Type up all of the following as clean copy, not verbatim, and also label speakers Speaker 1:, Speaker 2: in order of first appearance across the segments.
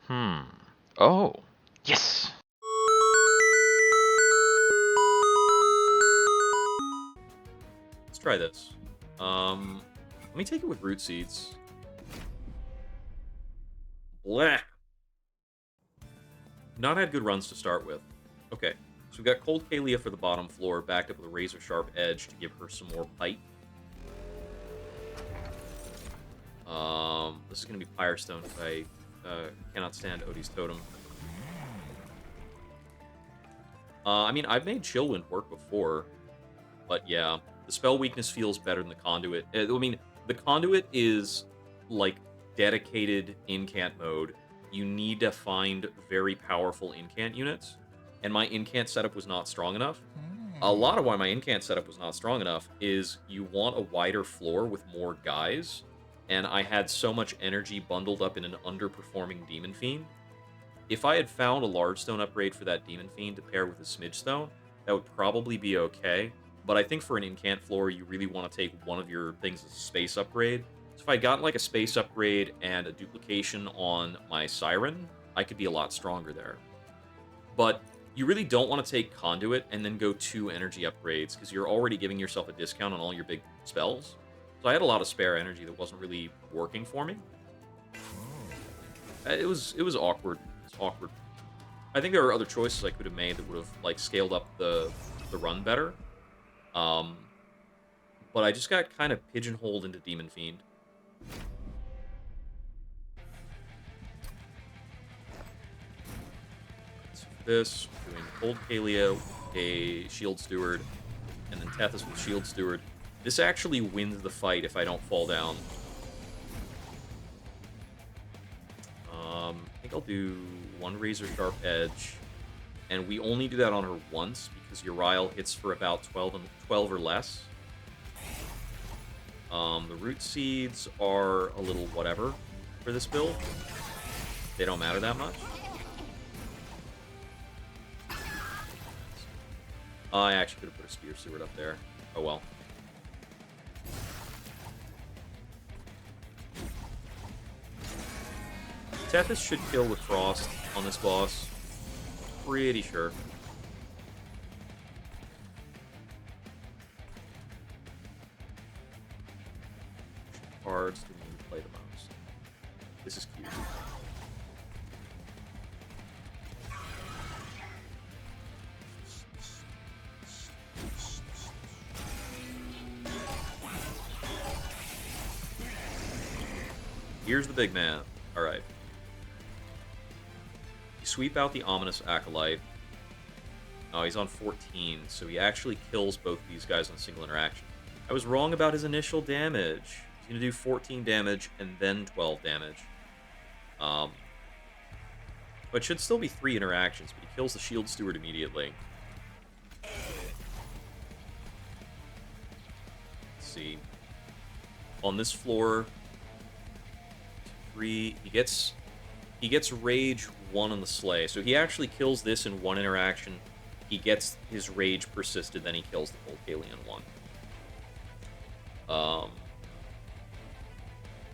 Speaker 1: Oh. Yes!
Speaker 2: Let's try this. Let me take it with Rootseeds. Blah. Not had good runs to start with. Okay, so we've got Cold Kalia for the bottom floor, backed up with a razor sharp edge to give her some more bite. This is going to be Pyrestone if I cannot stand Odie's Totem. I mean, I've made Chillwind work before, but yeah, the spell weakness feels better than the Conduit. I mean, the Conduit is, like, dedicated incant mode. You need to find very powerful incant units, and my incant setup was not strong enough. A lot of why my incant setup was not strong enough is you want a wider floor with more guys, and I had so much energy bundled up in an underperforming Demon Fiend. If I had found a large stone upgrade for that Demon Fiend to pair with a Smidge Stone, that would probably be okay. But I think for an incant floor, you really want to take one of your things as a space upgrade. So if I got like a space upgrade and a duplication on my Siren, I could be a lot stronger there. But you really don't want to take Conduit and then go 2 energy upgrades, because you're already giving yourself a discount on all your big spells. So I had a lot of spare energy that wasn't really working for me. It was awkward. It's awkward. I think there are other choices I could have made that would have like scaled up the run better. But I just got kind of pigeonholed into Demon Fiend. So for this, we're doing Cold Kalia, a Shield Steward, and then Tethys with Shield Steward. This actually wins the fight if I don't fall down. I think I'll do 1 Razor Sharp Edge, and we only do that on her once because Uriel hits for about 12 or less. The Rootseeds are a little whatever for this build. They don't matter that much. I actually could have put a Spear Steward up there. Oh well. Tethys should kill with Frost on this boss. Pretty sure. Cards do we need to play the most? This is cute. Here's the big man. Alright. You sweep out the Ominous Acolyte. Oh, he's on 14, so he actually kills both these guys on a single interaction. I was wrong about his initial damage. He's going to do 14 damage and then 12 damage. But it should still be 3 interactions, but he kills the Shield Steward immediately. Let's see. On this floor, 3, he gets Rage 1 on the Slay. So he actually kills this in 1 interaction. He gets his Rage persisted, then he kills the Cold Kalia 1.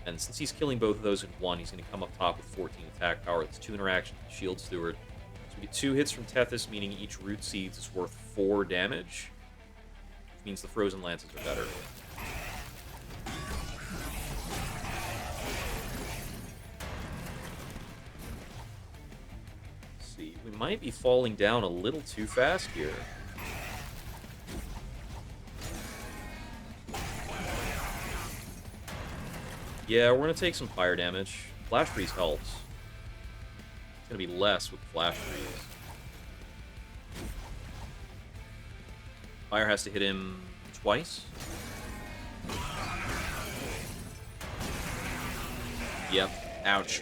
Speaker 2: And since he's killing both of those in 1, he's going to come up top with 14 attack power. That's 2 interactions with Shield Steward. So we get 2 hits from Tethys, meaning each Rootseeds is worth 4 damage. Which means the Frozen Lances are better. Let's see, we might be falling down a little too fast here. Yeah, we're going to take some fire damage. Flash Freeze helps. It's going to be less with Flash Freeze. Fire has to hit him twice. Yep. Ouch.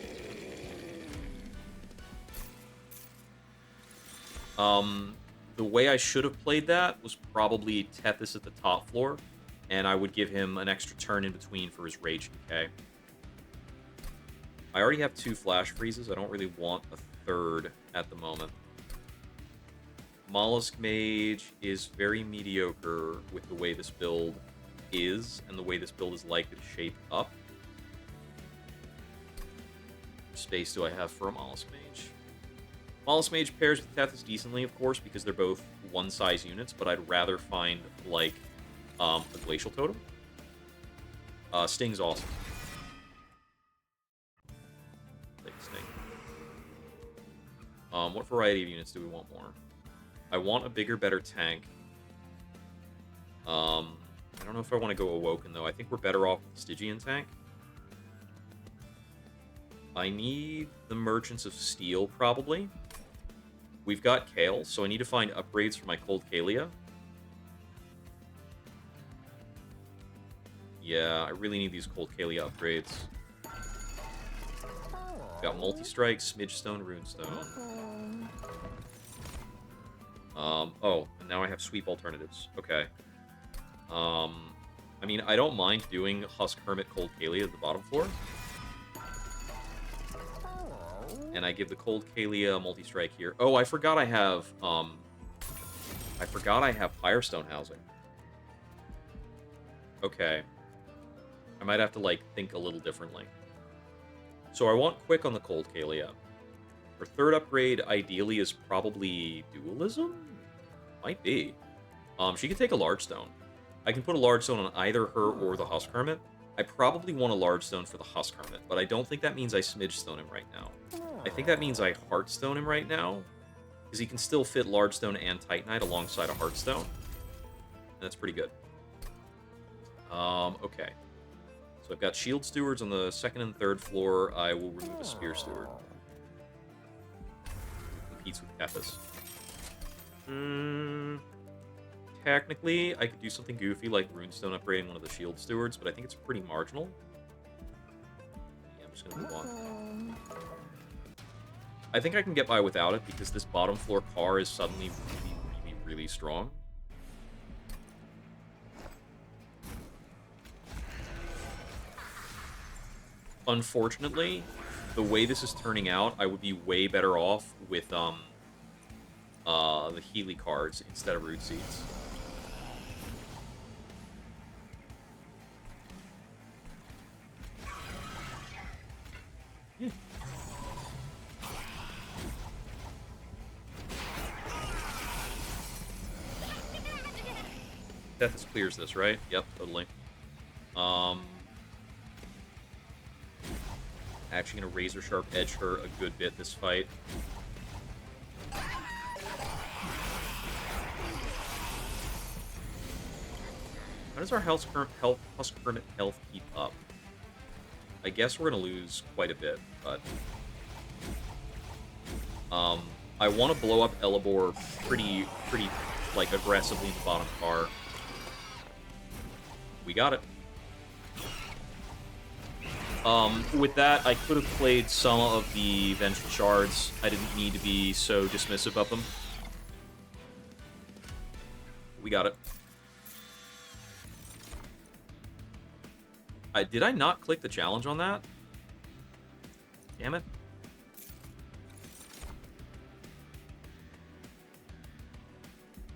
Speaker 2: The way I should have played that was probably Tethys at the top floor, and I would give him an extra turn in between for his Rage Decay. I already have 2 Flash Freezes. I don't really want a third at the moment. Mollusk Mage is very mediocre with the way this build is, and the way this build is likely to shape up. space do I have for a Mollusk Mage? Mollusk Mage pairs with Tethys decently, of course, because they're both one-size units, but I'd rather find, like, a Glacial Totem. Sting's awesome. Take Sting. What variety of units do we want more? I want a bigger, better tank. I don't know if I want to go Awoken, though. I think we're better off with the Stygian tank. I need the Merchants of Steel, probably. We've got Kale, so I need to find upgrades for my Cold Kalia. Yeah, I really need these Cold Kalia upgrades. We've got Multi-Strike, Smidgestone, Runestone. Oh, and now I have Sweep alternatives. Okay. I mean, I don't mind doing Husk Hermit Cold Kalia at the bottom floor. And I give the Cold Kalia multi-strike here. Oh, I forgot I have Firestone housing. Okay. I might have to, like, think a little differently. So I want Quick on the Cold Kalia. Her third upgrade, ideally, is probably Dualism? Might be. She could take a Large Stone. I can put a Large Stone on either her or the Husk Hermit. I probably want a Large Stone for the Husk Hermit, but I don't think that means I Smidge Stone him right now. I think that means I Heartstone him right now, because he can still fit Large Stone and Titanite alongside a Heartstone. And that's pretty good. Okay. So I've got Shield Stewards on the second and third floor. I will remove a Spear Steward. Competes with Tethys. Technically, I could do something goofy like Runestone upgrading one of the Shield Stewards, but I think it's pretty marginal. Yeah, I'm just going to move on. I think I can get by without it, because this bottom floor car is suddenly really, really, really strong. Unfortunately, the way this is turning out, I would be way better off with the Healy cards instead of Rootseeds. Tethys clears this, right? Yep, totally. Actually gonna Razor Sharp Edge her a good bit this fight. How does our Husk Hermit health keep up? I guess we're gonna lose quite a bit, but I want to blow up Elebor pretty like aggressively in the bottom car. We got it. With that, I could have played some of the Vengeful Shards. I didn't need to be so dismissive of them. We got it. Did I not click the challenge on that? Damn it.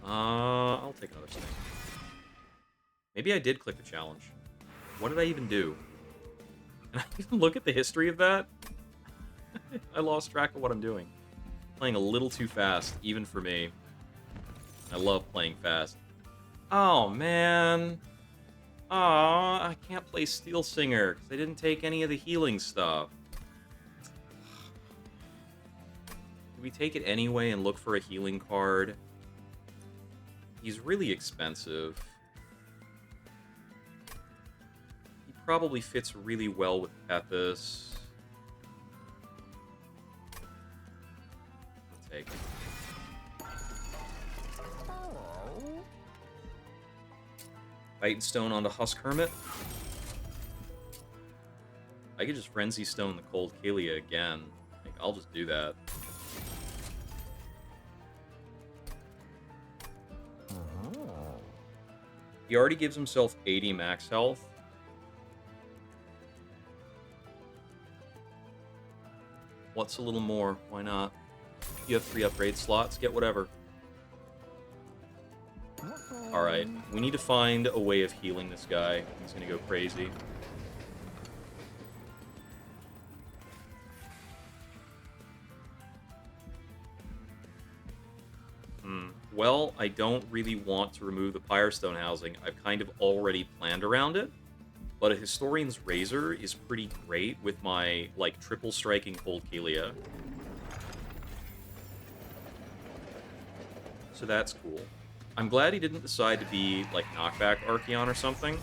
Speaker 2: I'll take another sting. Maybe I did click the challenge. What did I even do? Can I even look at the history of that? I lost track of what I'm doing. Playing a little too fast, even for me. I love playing fast. Oh, man. Aw, I can't play Steelsinger, because I didn't take any of the healing stuff. Do we take it anyway and look for a healing card? He's really expensive. He probably fits really well with Tethys. I'll take it. Titan Stone onto Husk Hermit. I could just Frenzy Stone the Cold Kalia again. Like, I'll just do that. He already gives himself 80 max health. What's a little more? Why not? You have 3 upgrade slots. Get whatever. Alright. We need to find a way of healing this guy. He's gonna go crazy. well, I don't really want to remove the Pyrestone housing. I've kind of already planned around it. But a Historian's Razor is pretty great with my, like, triple striking Cold Kelia. So that's cool. I'm glad he didn't decide to be, like, knockback Archeon or something.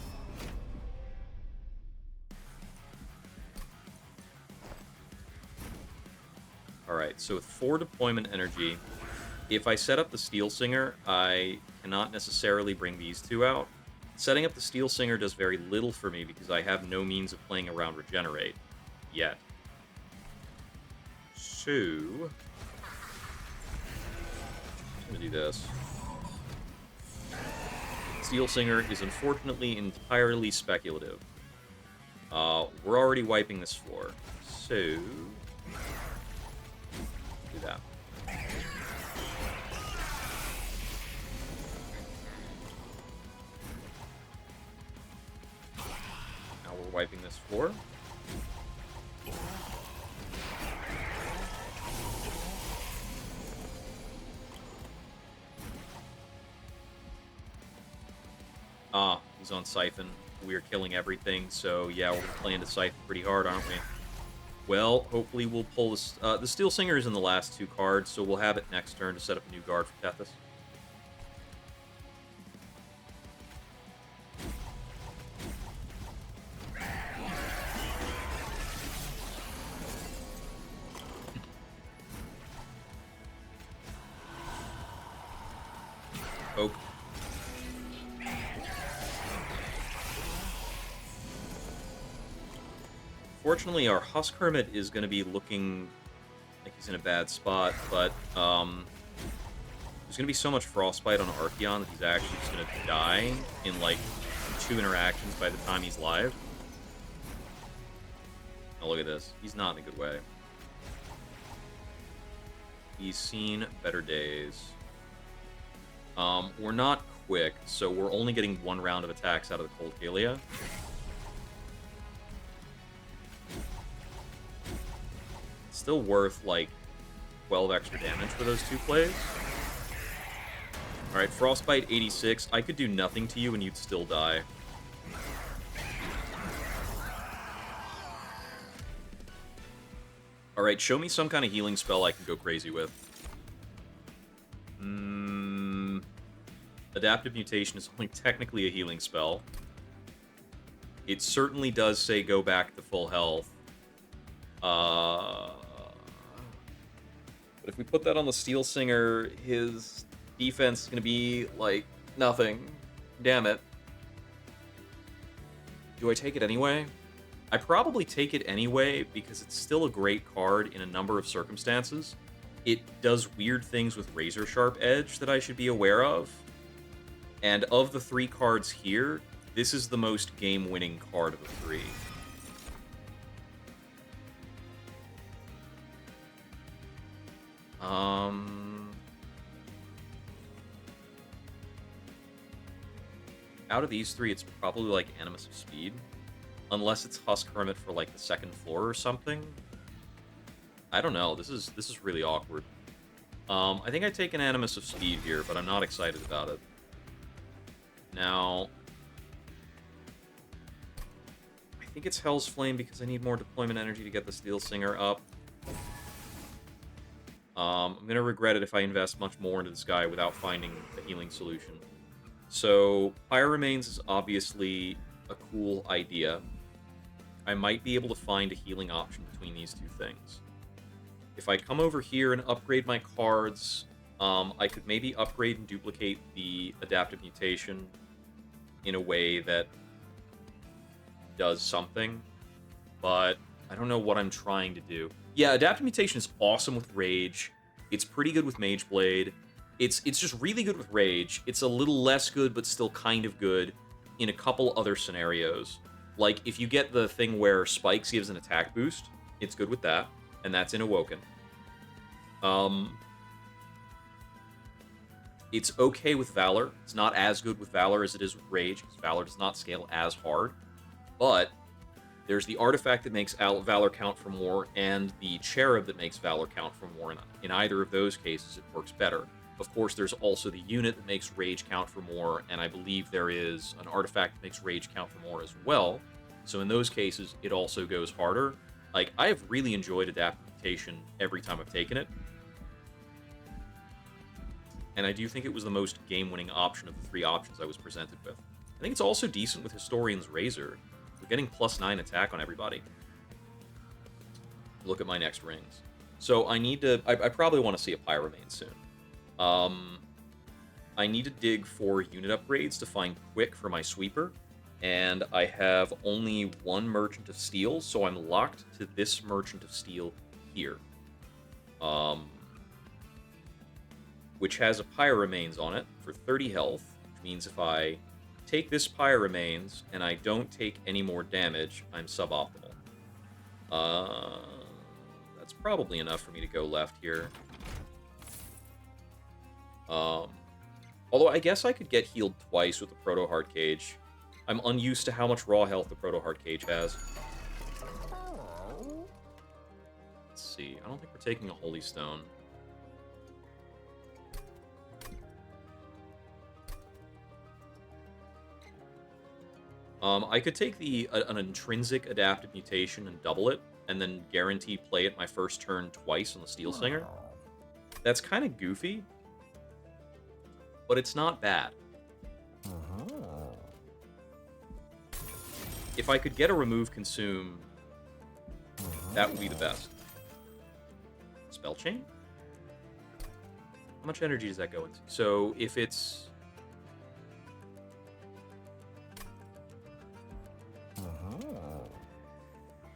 Speaker 2: Alright, so with 4 deployment energy, if I set up the Steelsinger, I cannot necessarily bring these two out. Setting up the Steelsinger does very little for me because I have no means of playing around Regenerate yet. So, I'm going to do this. Steelsinger is unfortunately entirely speculative. We're already wiping this floor, so do that. Now we're wiping this floor. Ah, he's on Siphon. We're killing everything, so yeah, we're going to play into Siphon pretty hard, aren't we? Well, hopefully we'll pull this. The Steelsinger is in the last 2 cards, so we'll have it next turn to set up a new guard for Tethys. Oh. Fortunately, our Husk Hermit is going to be looking like he's in a bad spot, but there's going to be so much Frostbite on Archeon that he's actually just going to die in, like, 2 interactions by the time he's live. Oh, look at this. He's not in a good way. He's seen better days. We're not quick, so we're only getting 1 round of attacks out of the Cold Kalia. Still worth, like, 12 extra damage for those 2 plays. Alright, Frostbite 86. I could do nothing to you and you'd still die. Alright, show me some kind of healing spell I can go crazy with. Adaptive Mutation is only technically a healing spell. It certainly does say go back to full health. But if we put that on the Steelsinger, his defense is going to be, like, nothing. Damn it. Do I take it anyway? I probably take it anyway because it's still a great card in a number of circumstances. It does weird things with Razor Sharp Edge that I should be aware of. And of the 3 cards here, this is the most game-winning card of the 3. Out of these 3, it's probably, like, Animus of Speed. Unless it's Husk Hermit for, like, the 2nd floor or something. I don't know. This is really awkward. I think I take an Animus of Speed here, but I'm not excited about it. Now, I think it's Hell's Flame because I need more deployment energy to get the Steelsinger up. I'm going to regret it if I invest much more into this guy without finding a healing solution. So, Pyre Remains is obviously a cool idea. I might be able to find a healing option between these 2 things. If I come over here and upgrade my cards, I could maybe upgrade and duplicate the Adaptive Mutation in a way that does something, but I don't know what I'm trying to do. Yeah, Adaptive Mutation is awesome with Rage. It's pretty good with Mage Blade. It's just really good with Rage. It's a little less good, but still kind of good in a couple other scenarios. Like, if you get the thing where Spikes gives an attack boost, it's good with that, and that's in Awoken. It's okay with Valor. It's not as good with Valor as it is with Rage, because Valor does not scale as hard. But there's the artifact that makes Valor count for more, and the Cherub that makes Valor count for more. In either of those cases, it works better. Of course, there's also the unit that makes rage count for more, and I believe there is an artifact that makes rage count for more as well. So in those cases, it also goes harder. Like, I have really enjoyed adaptation every time I've taken it. And I do think it was the most game-winning option of the 3 options I was presented with. I think it's also decent with Historian's Razor. We're getting +9 attack on everybody. Look at my next rings. So I need to... I probably want to see a Pyromane soon. I need to dig for unit upgrades to find Quick for my Sweeper. And I have only 1 Merchant of Steel, so I'm locked to this Merchant of Steel here. Which has a Pyromane on it for 30 health, which means if I take this Pyromane and I don't take any more damage, I'm suboptimal. That's probably enough for me to go left here. Although I guess I could get healed twice with the Proto Heart Cage. I'm unused to how much raw health the Proto Heart Cage has. Let's see. I don't think we're taking a Holy Stone. I could take an intrinsic adaptive mutation and double it, and then guarantee play it my first turn twice on the Steelsinger. That's kind of goofy, but it's not bad. If I could get a remove consume, that would be the best. Spell chain? How much energy does that go into? So if it's...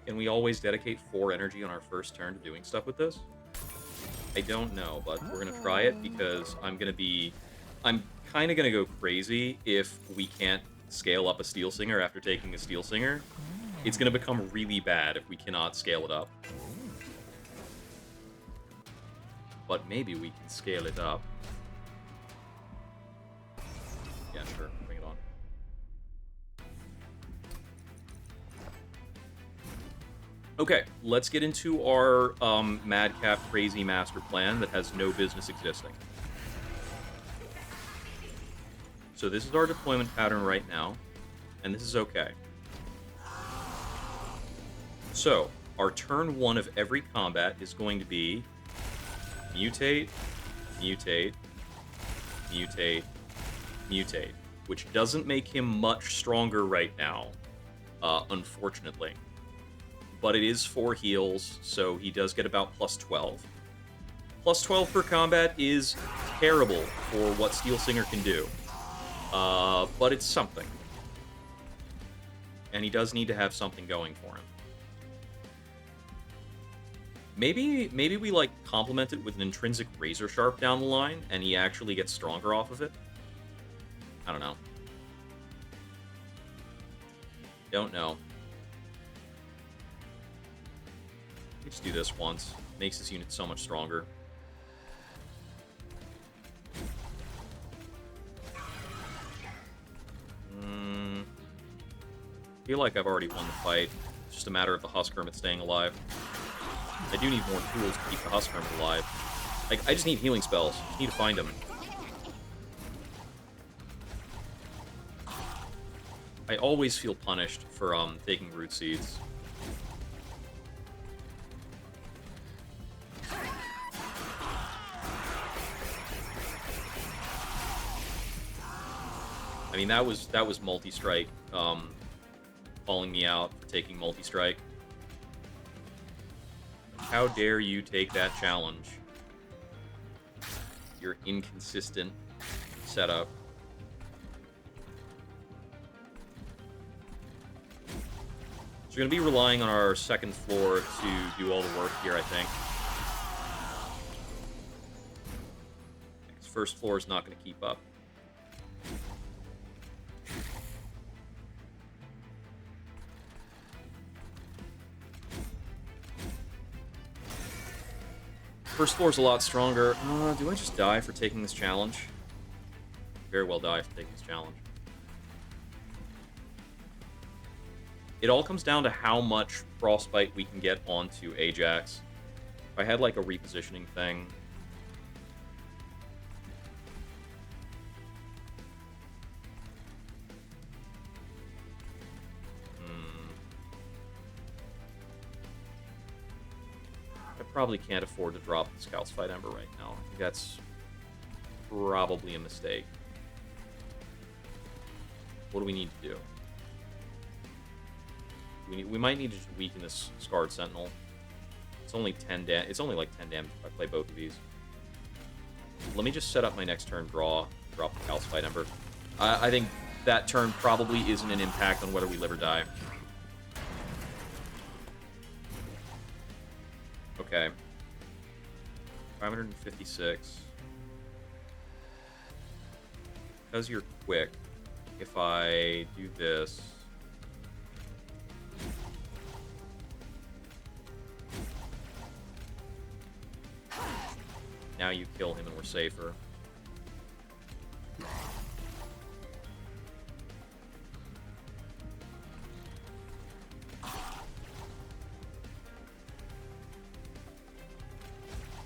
Speaker 2: Can we always dedicate 4 energy on our first turn to doing stuff with this? I don't know, but we're going to try it because I'm kind of going to go crazy if we can't scale up a Steelsinger after taking a Steelsinger. It's going to become really bad if we cannot scale it up. But maybe we can scale it up. Yeah, sure. Bring it on. Okay, let's get into our madcap crazy master plan that has no business existing. So this is our deployment pattern right now, and this is okay. So, our turn 1 of every combat is going to be mutate, mutate, mutate, mutate, which doesn't make him much stronger right now, unfortunately. But it is 4 heals, so he does get about +12. +12 per combat is terrible for what Steelsinger can do. But it's something. And he does need to have something going for him. Maybe we, like, complement it with an intrinsic Razor Sharp down the line, and he actually gets stronger off of it? I don't know. Don't know. Let's do this once. Makes this unit so much stronger. I feel like I've already won the fight. It's just a matter of the Husk Hermit staying alive. I do need more tools to keep the Husk Hermit alive. Like, I just need healing spells. I just need to find them. I always feel punished for taking Rootseeds. I mean, that was multi-strike, calling me out for taking multi-strike. How dare you take that challenge? Your inconsistent setup. So we're going to be relying on our second floor to do all the work here, I think. This first floor is not going to keep up. First floor is a lot stronger. Do I just die for taking this challenge? Very well die for taking this challenge. It all comes down to how much Frostbite we can get onto Ajax. If I had, like, a repositioning thing... probably can't afford to drop this Calcified Ember right now. I think that's probably a mistake. What do we need to do? We might need to just weaken this Scarred Sentinel. It's only 10 damage. It's only like 10 damage if I play both of these. Let me just set up my next turn draw, drop the Calcified Ember. I think that turn probably isn't an impact on whether we live or die. Okay. 556. Because you're quick, if I do this... Now you kill him and we're safer.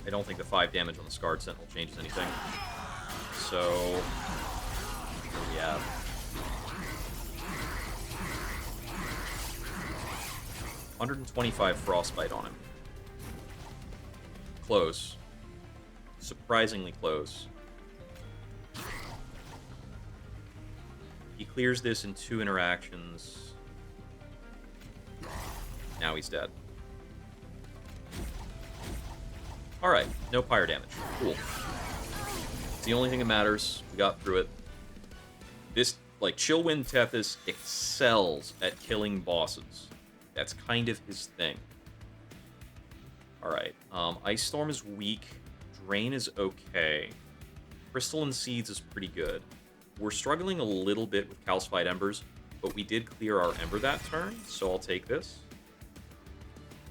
Speaker 2: I don't think the 5 damage on the Scarred Sentinel changes anything. So, yeah. $125 Frostbite on him. Close. Surprisingly close. He clears this in 2 interactions. Now he's dead. Alright, no pyre damage. Cool. It's the only thing that matters. We got through it. This, like, Chillwind Tethys excels at killing bosses. That's kind of his thing. Alright, Ice Storm is weak. Drain is okay. Crystalline Seeds is pretty good. We're struggling a little bit with Calcified Embers, but we did clear our Ember that turn, so I'll take this.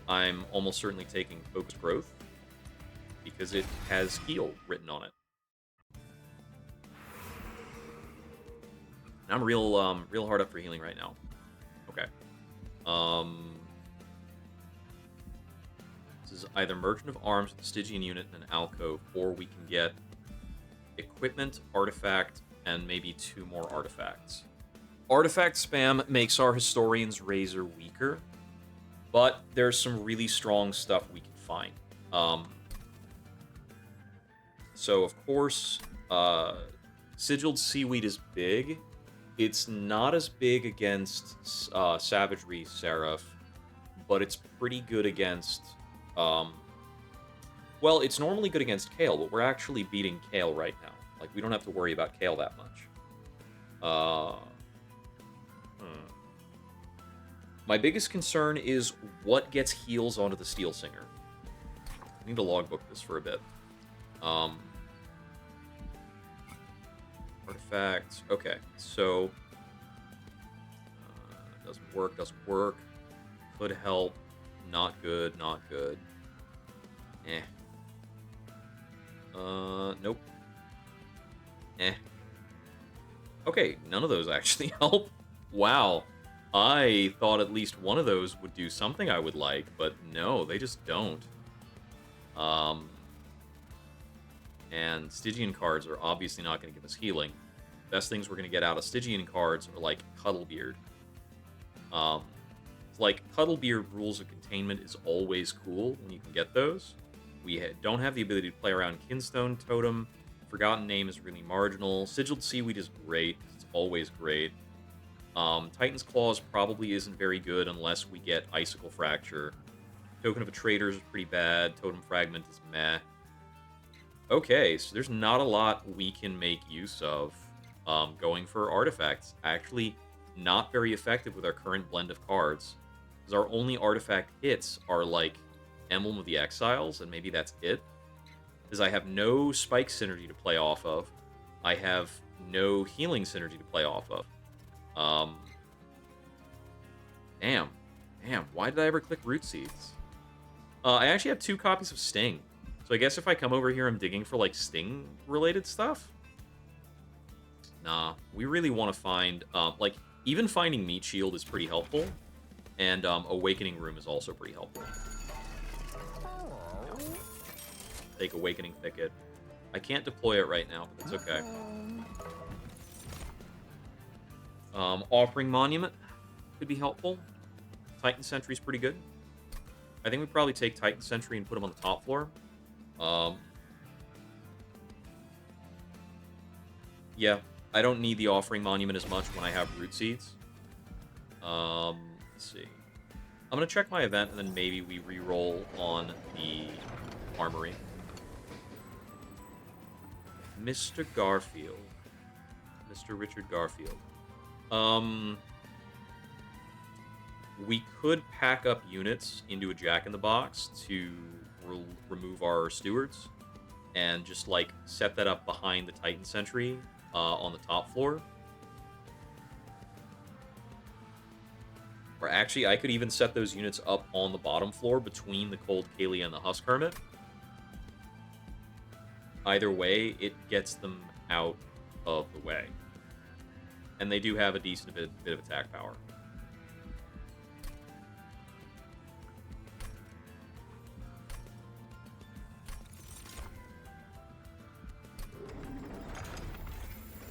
Speaker 2: I'm almost certainly taking Focus Growth, because it has Heal written on it. And I'm real hard up for healing right now. Okay. This is either Merchant of Arms with a Stygian unit and an alcove, or we can get equipment, artifact, and maybe 2 more artifacts. Artifact spam makes our Historian's Razor weaker, but there's some really strong stuff we can find. So, of course, Sigilled Seaweed is big. It's not as big against Savagery Seraph, but it's pretty good against... well, it's normally good against Kale, but we're actually beating Kale right now. Like, we don't have to worry about Kale that much. My biggest concern is what gets heals onto the Steelsinger. I need to logbook this for a bit. Artifacts. Okay, so... doesn't work. Could help. Not good, not good. Eh. Nope. Eh. Okay, none of those actually help. Wow. I thought at least one of those would do something I would like, but no, they just don't. And Stygian cards are obviously not going to give us healing. Best things we're going to get out of Stygian cards are like Cuddlebeard. Like, Cuddlebeard Rules of Containment is always cool when you can get those. We don't have the ability to play around Kinstone Totem. Forgotten Name is really marginal. Sigilled Seaweed is great. It's always great. Titan's Claws probably isn't very good unless we get Icicle Fracture. Token of a Traitor is pretty bad. Totem Fragment is meh. Okay, so there's not a lot we can make use of going for artifacts. Actually, not very effective with our current blend of cards. Because our only artifact hits are, like, Emblem of the Exiles, and maybe that's it. Because I have no Spike synergy to play off of. I have no healing synergy to play off of. Damn, why did I ever click Rootseeds? I actually have 2 copies of Sting. So I guess if I come over here, I'm digging for, like, Sting-related stuff? Nah, we really want to find, like, even finding Meat Shield is pretty helpful. And Awakening Room is also pretty helpful. Yeah. Take Awakening Thicket. I can't deploy it right now, but it's okay. Offering Monument could be helpful. Titan Sentry's pretty good. I think we probably take Titan Sentry and put him on the top floor. Um, yeah, I don't need the Offering Monument as much when I have Rootseeds. Let's see. I'm going to check my event, and then maybe we re-roll on the Armory. Mr. Garfield. Mr. Richard Garfield. We could pack up units into a Jack-in-the-Box to remove our stewards and just, like, set that up behind the Titan Sentry on the top floor. Or actually, I could even set those units up on the bottom floor between the Cold Kalia and the Husk Hermit. Either way, it gets them out of the way. And they do have a decent bit of attack power.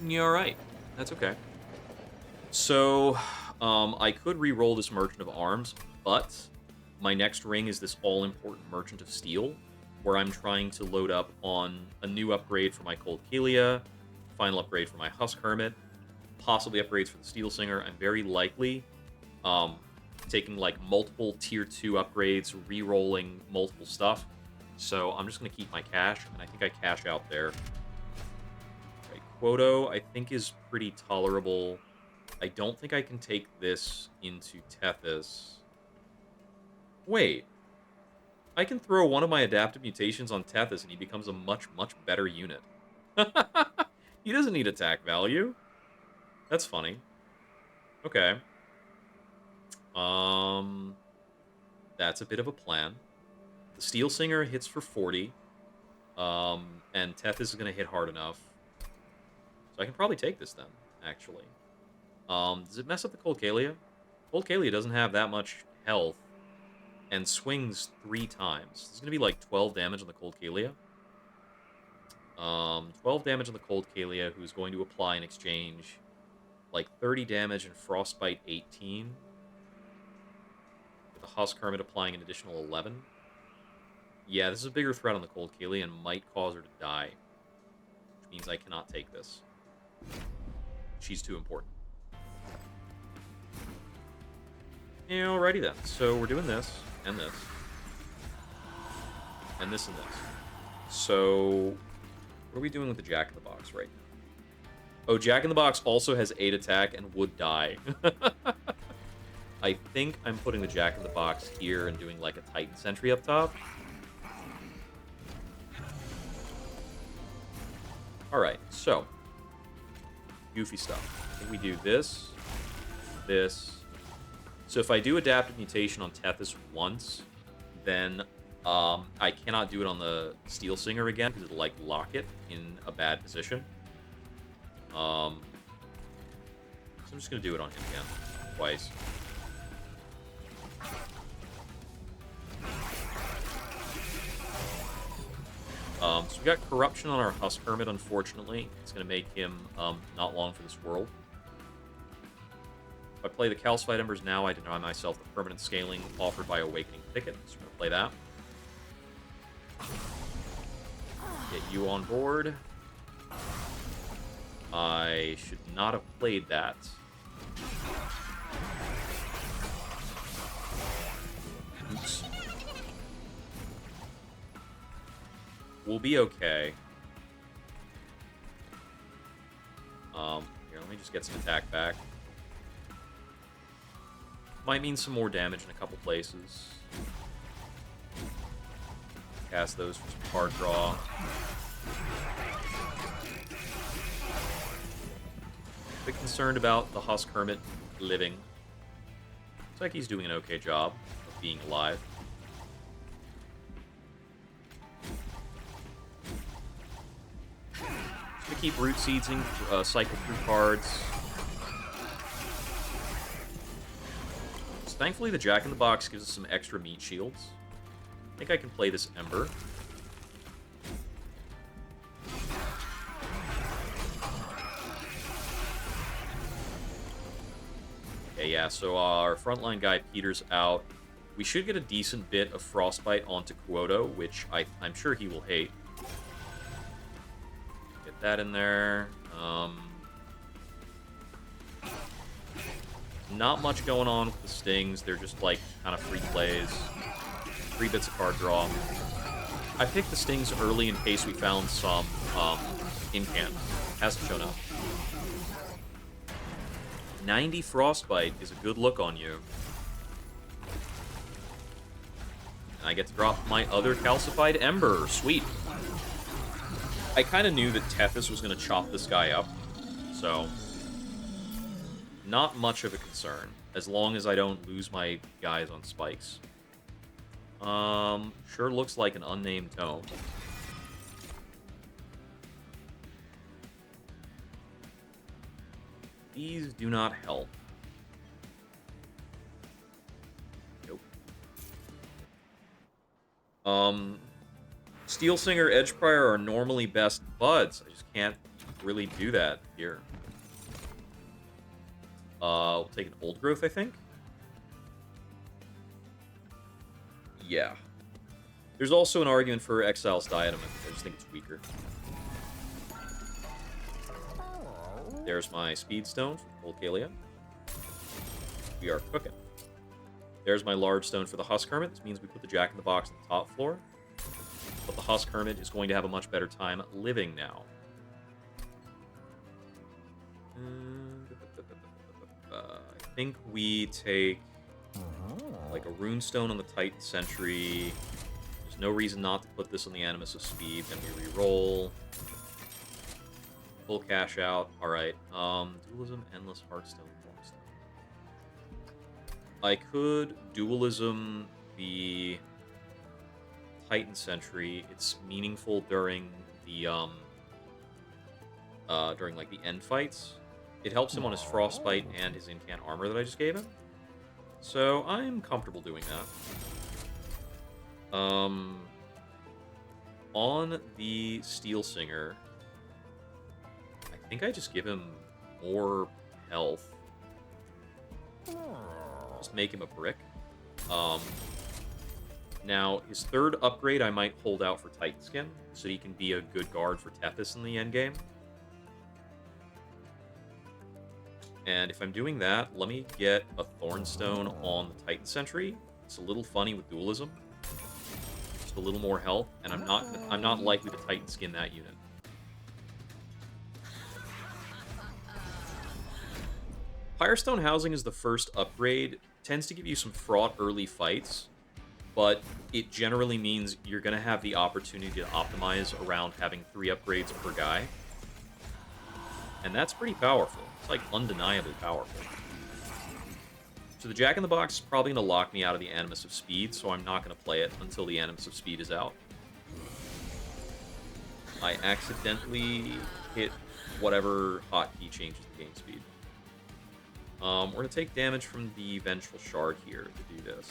Speaker 2: Yeah, all right. That's okay. So, I could re-roll this Merchant of Arms, but my next ring is this all-important Merchant of Steel, where I'm trying to load up on a new upgrade for my Cold Kalia, final upgrade for my Husk Hermit, possibly upgrades for the Steelsinger. I'm very likely taking, like, multiple Tier 2 upgrades, re-rolling multiple stuff. So I'm just going to keep my cash, and I think I cash out there. Quoto, I think, is pretty tolerable. I don't think I can take this into Tethys. Wait. I can throw one of my adaptive mutations on Tethys, and he becomes a much, much better unit. He doesn't need attack value. That's funny. Okay. That's a bit of a plan. The Steelsinger hits for 40. And Tethys is going to hit hard enough. So I can probably take this then, actually. Does it mess up the Cold Kalia? Cold Kalia doesn't have that much health and swings 3 times. It's going to be like 12 damage on the Cold Kalia. 12 damage on the Cold Kalia, who's going to apply in exchange like 30 damage and Frostbite 18. With the Husk Hermit applying an additional 11. Yeah, this is a bigger threat on the Cold Kalia and might cause her to die. Which means I cannot take this. She's too important. Yeah, alrighty then. So we're doing this, and this. And this and this. So, what are we doing with the Jack-in-the-Box right now? Oh, Jack-in-the-Box also has 8 attack and would die. I think I'm putting the Jack-in-the-Box here and doing like a Titan Sentry up top. Alright, so goofy stuff. I think we do this, this. So if I do Adaptive Mutation on Tethys once, then I cannot do it on the Steelsinger again because it'll, like, lock it in a bad position. So I'm just going to do it on him again, twice. So we got Corruption on our Husk Hermit, unfortunately. It's going to make him not long for this world. If I play the Calcified Embers now, I deny myself the permanent scaling offered by Awakening Thicket, so we're going to play that. Get you on board. I should not have played that. Oops. We'll be okay. Here, let me just get some attack back. Might mean some more damage in a couple places. Cast those for some card draw. A bit concerned about the Husk Hermit living. Looks like he's doing an okay job of being alive. To keep Rootseedsing, cycle through cards. So thankfully, the Jack-in-the-Box gives us some extra meat shields. I think I can play this Ember. Okay, yeah, so our frontline guy, Peter's out. We should get a decent bit of Frostbite onto Quoto, which I'm sure he will hate. Get that in there. Not much going on with the stings. They're just, like, kind of free plays. 3 bits of card draw. I picked the stings early in case we found some incant. Hasn't shown up. 90 Frostbite is a good look on you. And I get to drop my other Calcified Ember. Sweet. I kind of knew that Tethys was going to chop this guy up, so not much of a concern, as long as I don't lose my guys on spikes. Sure looks like an unnamed tome. These do not help. Nope. Steelsinger, Edgeprior are normally best buds. I just can't really do that here. We'll take an Old Growth, I think. Yeah. There's also an argument for Exile's Diadem. I just think it's weaker. There's my Speedstone for Volcalia. We are cooking. There's my Large Stone for the Husk Hermit. This means we put the Jack-in-the-Box on the top floor. But the Husk Hermit is going to have a much better time living now. I think we take like a Runestone on the Titan Sentry. There's no reason not to put this on the Animus of Speed. Then we re-roll. Full cash out. Alright. Dualism, Endless, Heartstone, Formstone. I could Dualism the Titan Sentry. It's meaningful during the like the end fights. It helps him on his Frostbite and his Incant Armor that I just gave him. So I'm comfortable doing that. On the Steelsinger, I think I just give him more health. Just make him a brick. Now, his third upgrade I might hold out for Titan Skin, so he can be a good guard for Tethys in the endgame. And if I'm doing that, let me get a Thornstone on the Titan Sentry. It's a little funny with Dualism. Just a little more health, and I'm not likely to Titan Skin that unit. Firestone Housing is the first upgrade. It tends to give you some fraught early fights, but it generally means you're going to have the opportunity to optimize around having 3 upgrades per guy. And that's pretty powerful. It's like undeniably powerful. So the Jack-in-the-Box is probably going to lock me out of the Animus of Speed, so I'm not going to play it until the Animus of Speed is out. I accidentally hit whatever hotkey changes the game speed. We're going to take damage from the Vengeful Shard here to do this.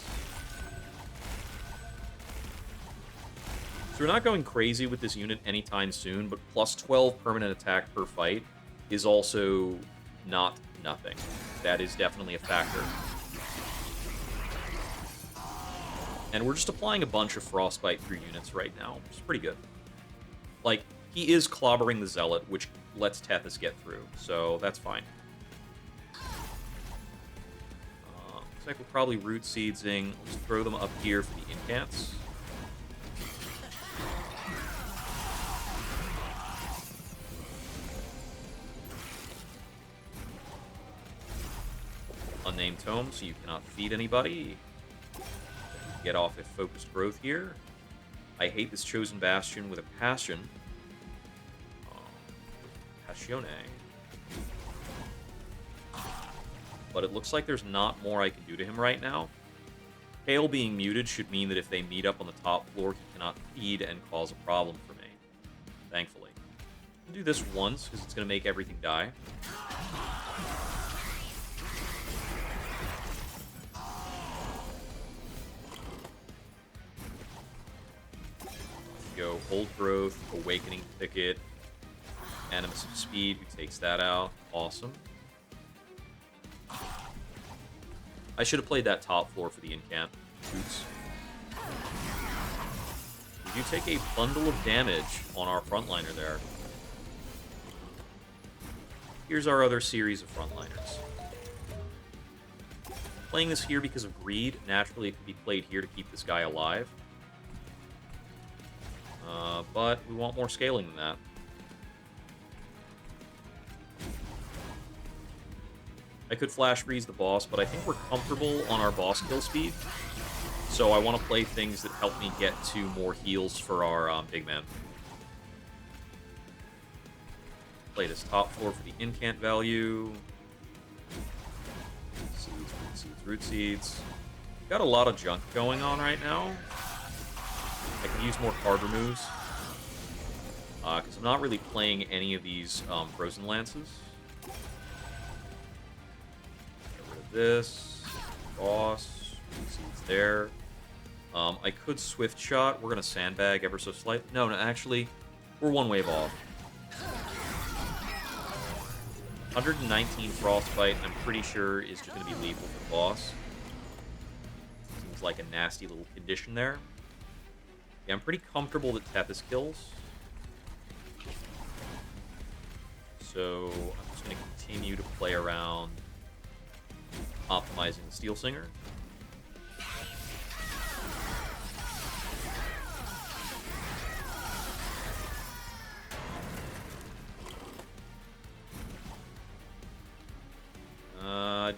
Speaker 2: So we're not going crazy with this unit anytime soon, but plus 12 permanent attack per fight is also not nothing. That is definitely a factor. And we're just applying a bunch of Frostbite through units right now, which is pretty good. Like, he is clobbering the Zealot, which lets Tethys get through, so that's fine. Looks like we're probably Rootseedsing. Let's throw them up here for the Incants. Unnamed Tome, so you cannot feed anybody. Get off a Focused Growth here. I hate this Chosen Bastion with a passion. Passione. But it looks like there's not more I can do to him right now. Hail being muted should mean that if they meet up on the top floor, he cannot feed and cause a problem for me. Thankfully. I'll do this once, because it's going to make everything die. Go Old Growth, Awakening Thicket, Animus of Speed, who takes that out. Awesome. I should have played that top floor for the Incant. Oops. We do take a bundle of damage on our frontliner there. Here's our other series of frontliners. Playing this here because of greed. Naturally, it could be played here to keep this guy alive. But we want more scaling than that. I could flash freeze the boss, but I think we're comfortable on our boss kill speed. So I want to play things that help me get to more heals for our big man. Play this top floor for the incant value. Rootseeds. Got a lot of junk going on right now. I can use more card removes. Because I'm not really playing any of these Frozen Lances. Get rid of this. Boss. Rootseeds there. I could Swift Shot. We're going to sandbag ever so slightly. No, actually, we're one wave off. 119 Frostbite, I'm pretty sure, is just going to be lethal for the boss. Seems like a nasty little condition there. Yeah, I'm pretty comfortable that Tethys kills. So I'm just going to continue to play around optimizing the Steelsinger.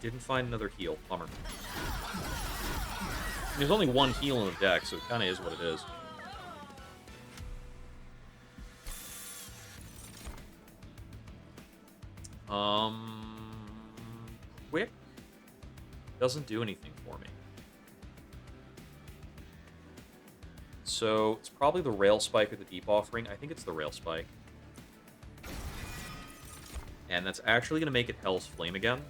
Speaker 2: Didn't find another heal. Bummer. There's only one heal in the deck, so it kind of is what it is. Quick doesn't do anything for me. So it's probably the Rail Spike or the Deep Offering. I think it's the Rail Spike. And that's actually going to make it Hell's Flame again.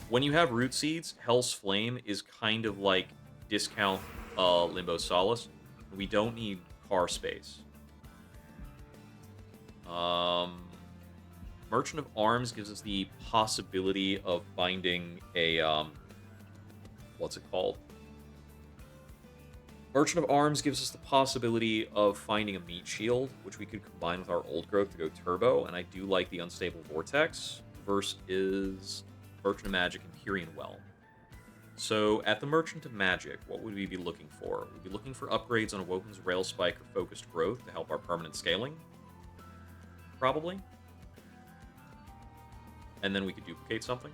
Speaker 2: When you have Rootseeds, Hell's Flame is kind of like discount Limbo Solace. We don't need car space. Merchant of Arms gives us the possibility of finding a... what's it called? Merchant of Arms gives us the possibility of finding a Meat Shield, which we could combine with our Old Growth to go Turbo, and I do like the Unstable Vortex. Verse is Merchant of Magic Empyrean Well. So, at the Merchant of Magic, what would we be looking for? We'd be looking for upgrades on Awoken's Rail Spike or Focused Growth to help our permanent scaling. Probably. And then we could duplicate something.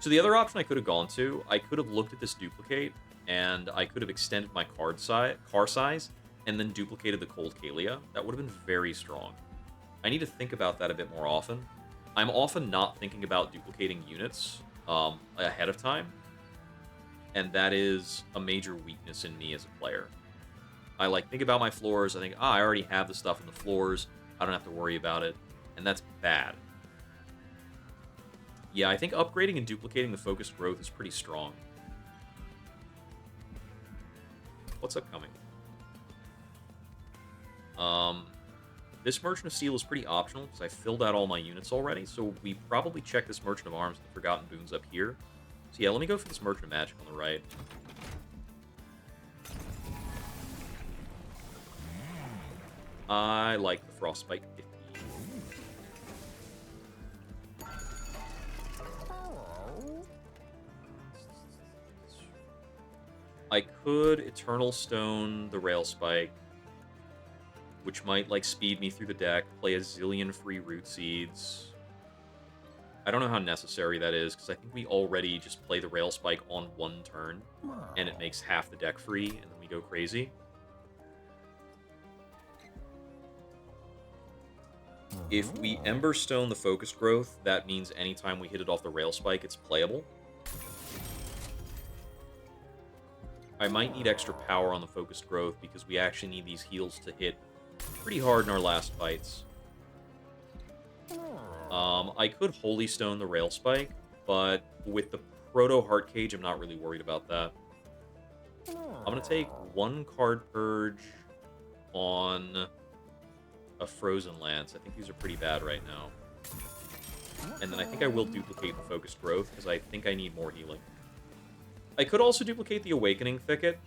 Speaker 2: So the other option I could have gone to, I could have looked at this duplicate, and I could have extended my car size, and then duplicated the Cold Kalia. That would have been very strong. I need to think about that a bit more often. I'm often not thinking about duplicating units ahead of time, and that is a major weakness in me as a player. I think about my floors, I think, I already have the stuff in the floors, I don't have to worry about it, and that's bad. Yeah, I think upgrading and duplicating the Focused Growth is pretty strong. What's upcoming? This Merchant of Steel is pretty optional because I filled out all my units already, so we probably check this Merchant of Arms and the Forgotten Boons up here. So yeah, let me go for this Merchant of Magic on the right. I like the Frostbite 50. I could Eternal Stone the Rail Spike, which might, speed me through the deck, play a zillion free Rootseeds. I don't know how necessary that is, because I think we already just play the Rail Spike on one turn, and it makes half the deck free, and then we go crazy. If we Emberstone the Focused Growth, that means anytime we hit it off the Rail Spike, it's playable. I might need extra power on the Focused Growth, because we actually need these heals to hit pretty hard in our last fights. I could Holy Stone the Rail Spike, but with the Proto Heart Cage, I'm not really worried about that. I'm going to take one card Purge on a Frozen Lance. I think these are pretty bad right now. And then I think I will duplicate the Focused Growth, because I think I need more healing. I could also duplicate the Awakening Thicket,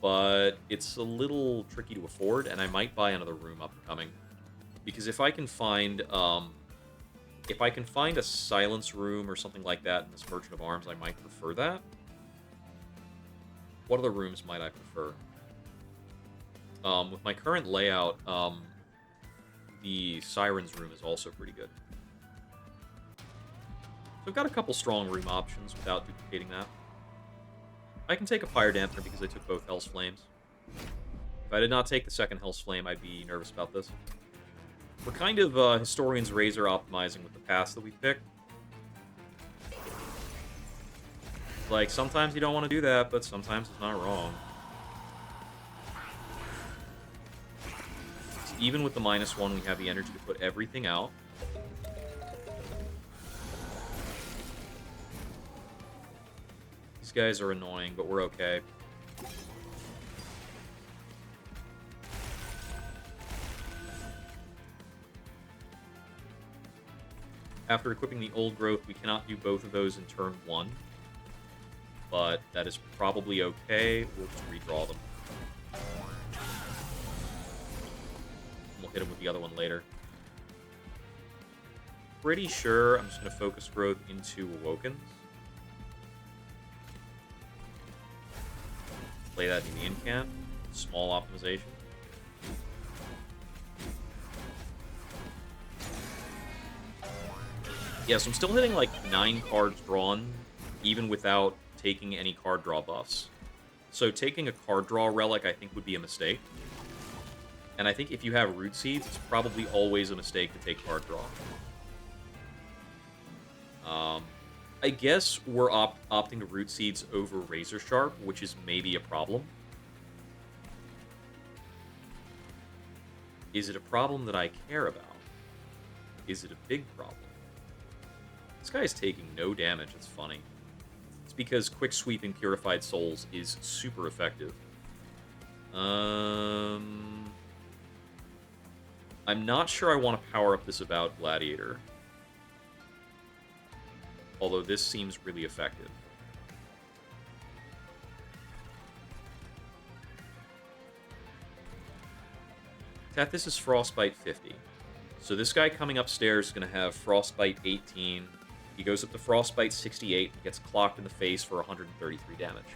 Speaker 2: but it's a little tricky to afford, and I might buy another room up and coming. Because if I can find a Silence room or something like that in this Merchant of Arms, I might prefer that. What other rooms might I prefer? With my current layout, the Sirens room is also pretty good. So I've got a couple strong room options without duplicating that. I can take a Fire Dampener because I took both Hell's Flames. If I did not take the second Hell's Flame, I'd be nervous about this. We're kind of Historian's Razor optimizing with the paths that we pick. Like, sometimes you don't want to do that, but sometimes it's not wrong. So even with the -1, we have the energy to put everything out. These guys are annoying, but we're okay. After equipping the Old Growth, we cannot do both of those in turn 1. But that is probably okay. We'll just redraw them. We'll hit him with the other one later. Pretty sure I'm just going to focus growth into Awokens. Play that in the incant. Small optimization. Yeah, so I'm still hitting like 9 cards drawn, even without taking any card draw buffs. So taking a card draw relic, I think, would be a mistake. And I think if you have Rootseeds, it's probably always a mistake to take card draw. I guess we're opting to Rootseeds over Razor Sharp, which is maybe a problem. Is it a problem that I care about? Is it a big problem? This guy is taking no damage. It's funny. It's because Quick Sweep in Purified Souls is super effective. I'm not sure I want to power up this Avowed Gladiator. Although this seems really effective. This is Frostbite 50. So this guy coming upstairs is going to have Frostbite 18. He goes up to Frostbite 68 and gets clocked in the face for 133 damage.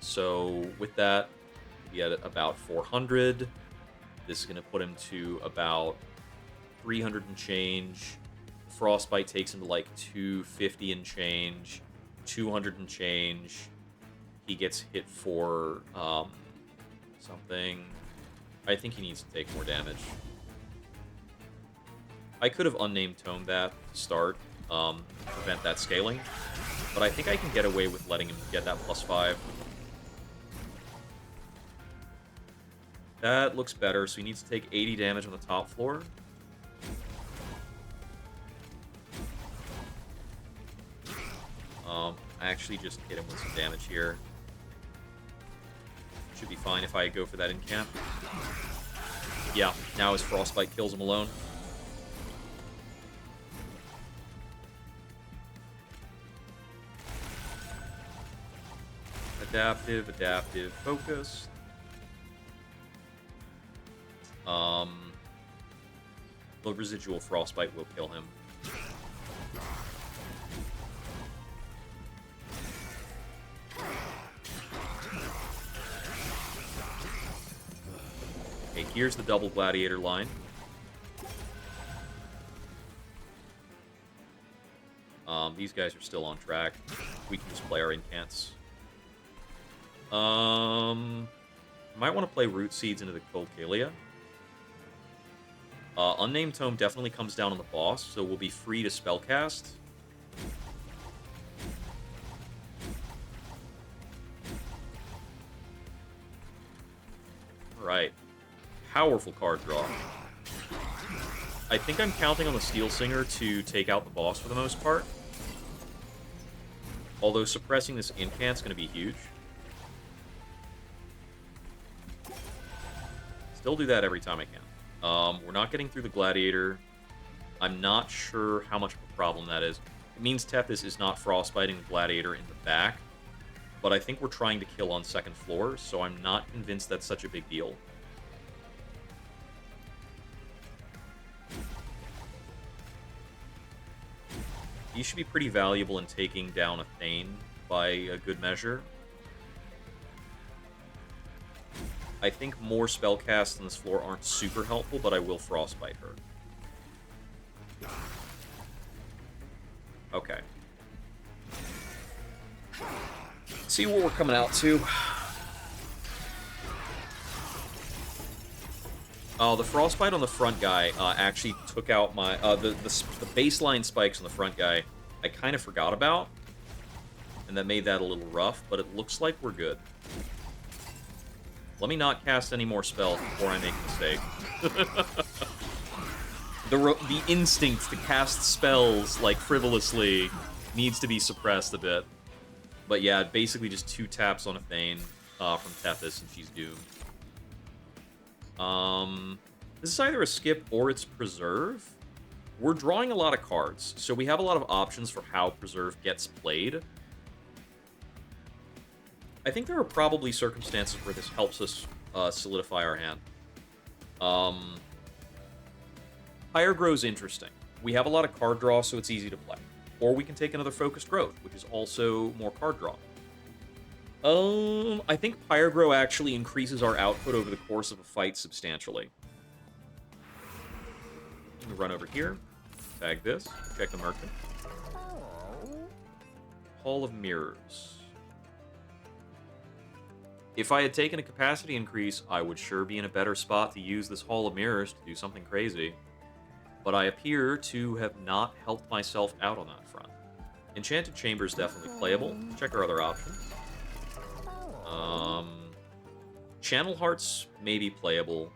Speaker 2: So with that, we at about 400. This is going to put him to about 300 and change. Frostbite takes him to like 250 and change, 200 and change. He gets hit for something. I think he needs to take more damage. I could have unnamed tomed that to start, prevent that scaling, but I think I can get away with letting him get that +5. That looks better, so he needs to take 80 damage on the top floor. I actually just hit him with some damage here. Should be fine if I go for that incant. Yeah, now his Frostbite kills him alone. Adaptive, focus. The residual Frostbite will kill him. Okay, here's the double Gladiator line. These guys are still on track. We can just play our incants. Might want to play Rootseeds into the Colcalia. Unnamed Tome definitely comes down on the boss, so we'll be free to spellcast. Alright. Powerful card draw. I think I'm counting on the Steelsinger to take out the boss for the most part. Although suppressing this incant's going to be huge. Still do that every time I can. We're not getting through the Gladiator. I'm not sure how much of a problem that is. It means Tethys is not frostbiting the Gladiator in the back, but I think we're trying to kill on second floor, so I'm not convinced that's such a big deal. He should be pretty valuable in taking down a Thane by a good measure. I think more spellcasts on this floor aren't super helpful, but I will Frostbite her. Okay. Let's see what we're coming out to. The Frostbite on the front guy actually took out my... the baseline spikes on the front guy I kind of forgot about. And that made that a little rough, but it looks like we're good. Let me not cast any more spells before I make a mistake. The instinct to cast spells, like, frivolously needs to be suppressed a bit. But yeah, basically just 2 taps on a Thane from Tethys, and she's doomed. This is either a skip or it's Preserve. We're drawing a lot of cards, so we have a lot of options for how Preserve gets played. I think there are probably circumstances where this helps us solidify our hand. Higher Grow's interesting. We have a lot of card draw, so it's easy to play. Or we can take another Focused Growth, which is also more card draw. I think Pyre Grow actually increases our output over the course of a fight substantially. Run over here, tag this, check the Merchant. Hall of Mirrors. If I had taken a capacity increase, I would sure be in a better spot to use this Hall of Mirrors to do something crazy. But I appear to have not helped myself out on that front. Enchanted Chamber is definitely playable. Check our other options. Channel Hearts may be playable.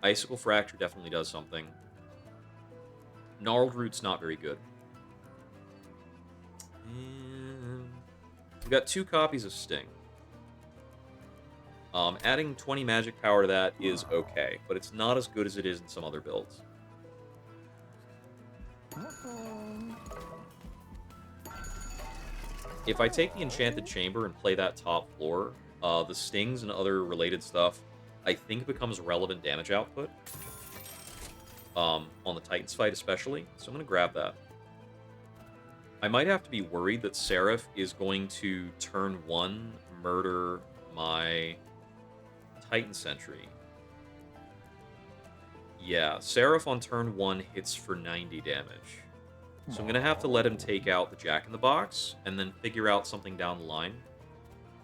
Speaker 2: Icicle Fracture definitely does something. Gnarled Root's not very good. And we've got 2 copies of Sting. Adding 20 magic power to that is okay, but it's not as good as it is in some other builds. If I take the Enchanted Chamber and play that top floor, the stings and other related stuff, I think becomes relevant damage output. On the Titans fight especially, so I'm going to grab that. I might have to be worried that Seraph is going to turn 1 murder my Titan Sentry. Yeah, Seraph on turn 1 hits for 90 damage. So I'm going to have to let him take out the Jack-in-the-Box, and then figure out something down the line.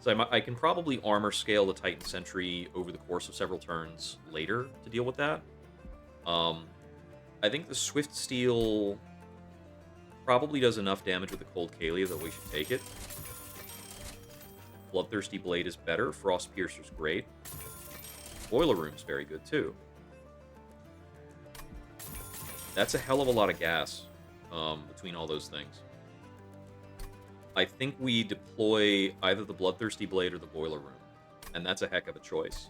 Speaker 2: So I can probably armor scale the Titan Sentry over the course of several turns later to deal with that. I think the Swift Steel probably does enough damage with the Cold Kalia that we should take it. Bloodthirsty Blade is better. Frost Piercer's great. Boiler Room's very good, too. That's a hell of a lot of gas between all those things. I think we deploy either the Bloodthirsty Blade or the Boiler Room, and that's a heck of a choice.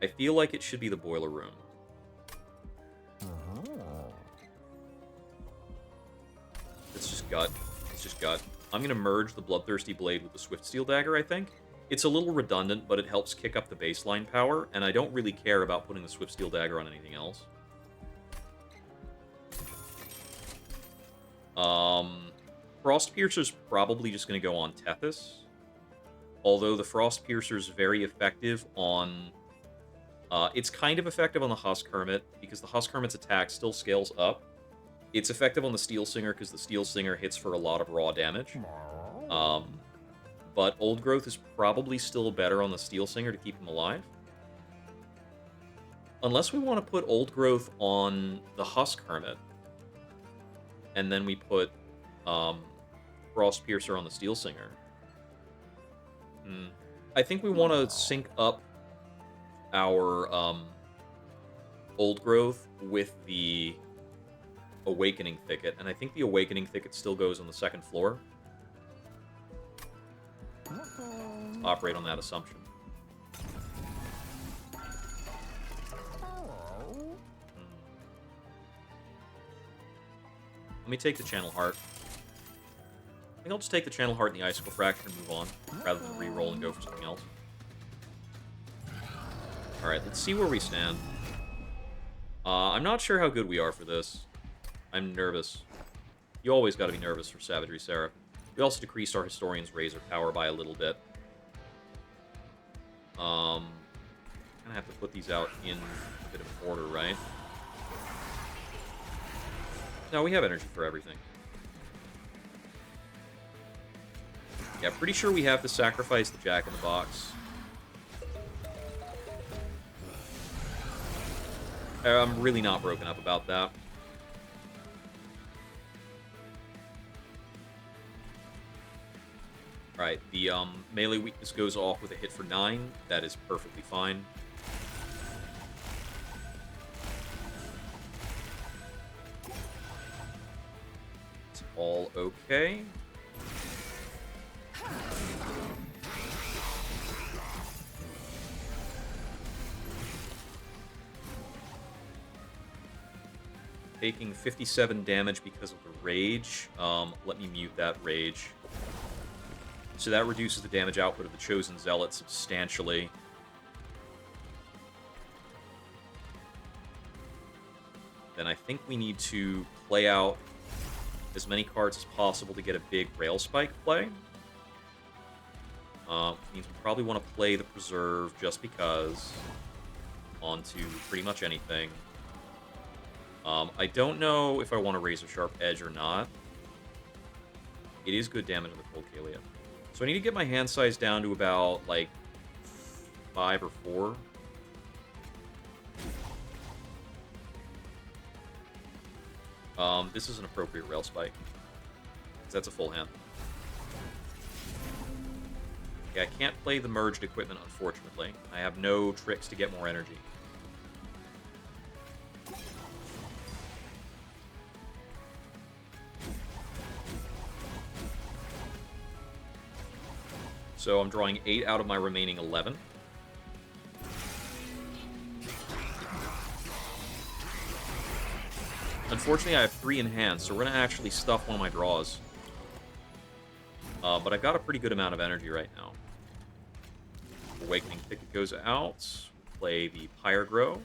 Speaker 2: I feel like it should be the Boiler Room. It's just gut. It's just gut. I'm going to merge the Bloodthirsty Blade with the Swift Steel Dagger, I think. It's a little redundant, but it helps kick up the baseline power, and I don't really care about putting the Swift Steel Dagger on anything else. Frost Piercer's probably just going to go on Tethys. Although the Frost Piercer's very effective on... it's kind of effective on the Husk Hermit, because the Husk Hermit's attack still scales up. It's effective on the Steelsinger, because the Steelsinger hits for a lot of raw damage. But Old Growth is probably still better on the Steelsinger to keep him alive. Unless we want to put Old Growth on the Husk Hermit, and then we put Frost Piercer on the Steelsinger. I think we want to sync up our Old Growth with the Awakening Thicket, and I think the Awakening Thicket still goes on the second floor. Let's operate on that assumption. Let me take the Channel Heart. think I'll just take the Channel Heart and the Icicle Fracture and move on, rather than re-roll and go for something else. Alright, let's see where we stand. I'm not sure how good we are for this. I'm nervous. You always gotta be nervous for Savagery Seraph. We also decreased our Historian's Razor power by a little bit. Gonna have to put these out in a bit of order, right? No, we have energy for everything. Yeah, pretty sure we have to sacrifice the Jack-in-the-Box. I'm really not broken up about that. Alright, the melee weakness goes off with a hit for 9. That is perfectly fine. It's all okay. Taking 57 damage because of the rage. Let me mute that rage. So that reduces the damage output of the Chosen Zealot substantially. Then I think we need to play out as many cards as possible to get a big Rail Spike play. Means we probably want to play the Preserve just because onto pretty much anything. I don't know if I want to Razor Sharp Edge or not. It is good damage on the Cold Kalia. So I need to get my hand size down to about, like, 5 or 4. This is an appropriate Rail Spike. That's a full hand. Okay, I can't play the merged equipment, unfortunately. I have no tricks to get more energy. So I'm drawing 8 out of my remaining 11. Unfortunately, I have 3 in hand, so we're going to actually stuff one of my draws. But I've got a pretty good amount of energy right now. Awakening Thicket goes out. Play the Pyregrow.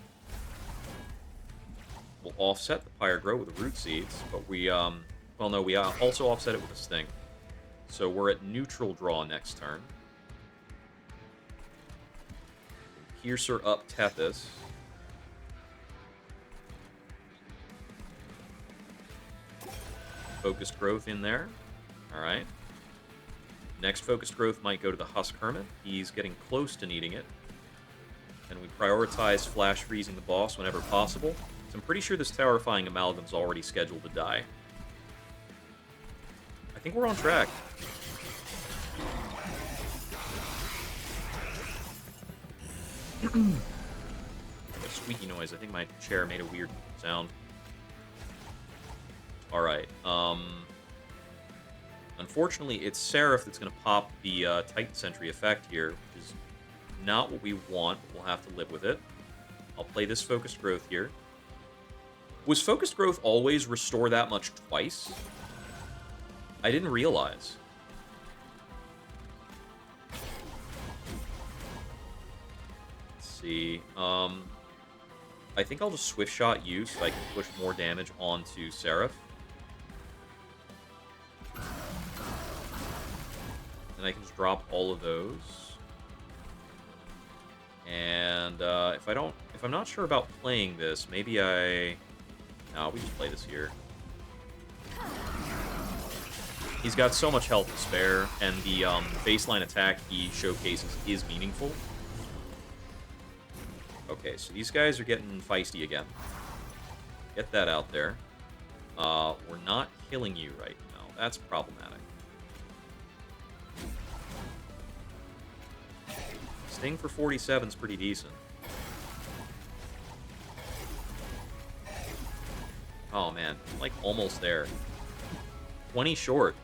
Speaker 2: We'll offset the Pyregrow with the Rootseeds, but we, well, no, we also offset it with a Sting. So we're at neutral draw next turn. Piercer up Tethys. Focused Growth in there. Alright. Next Focused Growth might go to the Husk Hermit. He's getting close to needing it. And we prioritize Flash Freezing the boss whenever possible. So I'm pretty sure this Terrifying Amalgam's already scheduled to die. I think we're on track. A squeaky noise. I think my chair made a weird sound. Alright, unfortunately, it's Seraph that's going to pop the Titan Sentry effect here, which is not what we want, but we'll have to live with it. I'll play this Focused Growth here. Was Focused Growth always restore that much twice? I didn't realize. Let's see. I think I'll just Swift Shot you so I can push more damage onto Seraph. And I can just drop all of those. And if I'm not sure about playing this, maybe no, we just play this here. He's got so much health to spare, and the baseline attack he showcases is meaningful. Okay, so these guys are getting feisty again. Get that out there. We're not killing you right now. That's problematic. Sting for 47 is pretty decent. Oh man, like almost there. 20 short.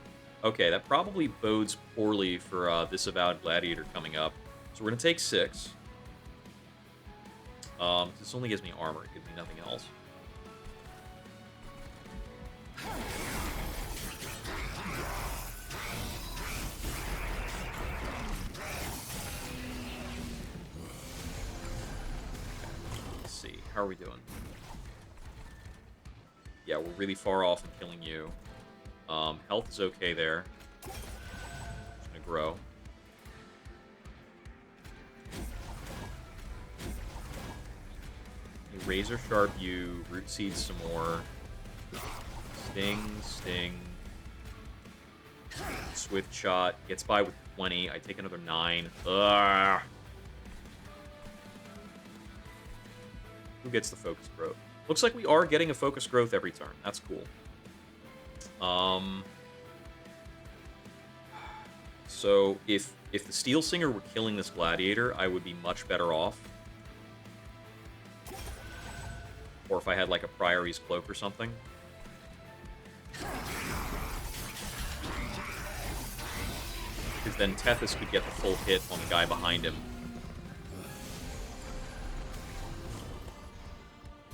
Speaker 2: Okay, that probably bodes poorly for this Avowed Gladiator coming up. So we're going to take 6. This only gives me armor. It gives me nothing else. How are we doing? Yeah, we're really far off from killing you. Health is okay there. Just gonna grow. Razor Sharp you, Rootseeds some more. Sting. Swift Shot. Gets by with 20. I take another 9. Ugh. Who gets the focus growth? Looks like we are getting a focus growth every turn. That's cool. So if the Steelsinger were killing this Gladiator, I would be much better off. Or if I had like a Priory's Cloak or something. Because then Tethys could get the full hit on the guy behind him.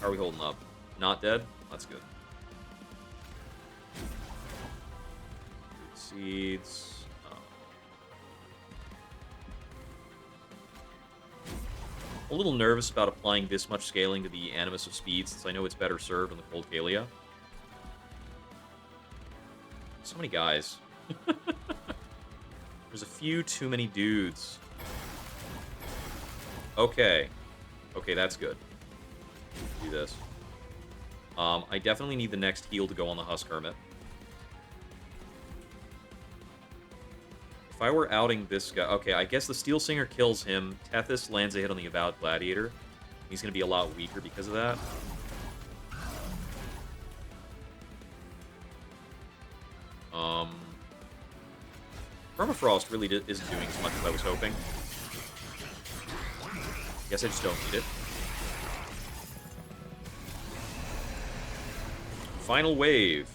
Speaker 2: How are we holding up? Not dead? That's good. Seeds. A little nervous about applying this much scaling to the Animus of Speed, since I know it's better served on the Cold Kalia. So many guys. There's a few too many dudes. Okay. Okay, that's good. Do this. I definitely need the next heal to go on the Husk Hermit. If I were outing this guy... Okay, I guess the Steelsinger kills him. Tethys lands a hit on the Avowed Gladiator. He's going to be a lot weaker because of that. Permafrost really isn't doing as much as I was hoping. Guess I just don't need it. Final wave.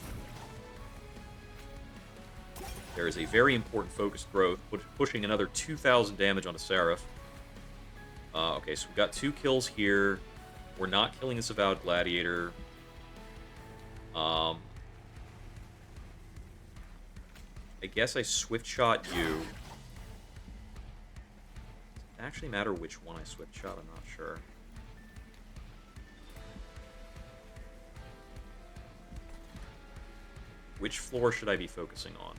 Speaker 2: There is a very important focused growth, pushing another 2,000 damage on a Seraph. Okay, so we've got 2 kills here. We're not killing this Avowed Gladiator. I guess I Swift Shot you. Does it actually matter which one I Swift Shot? I'm not sure. Which floor should I be focusing on?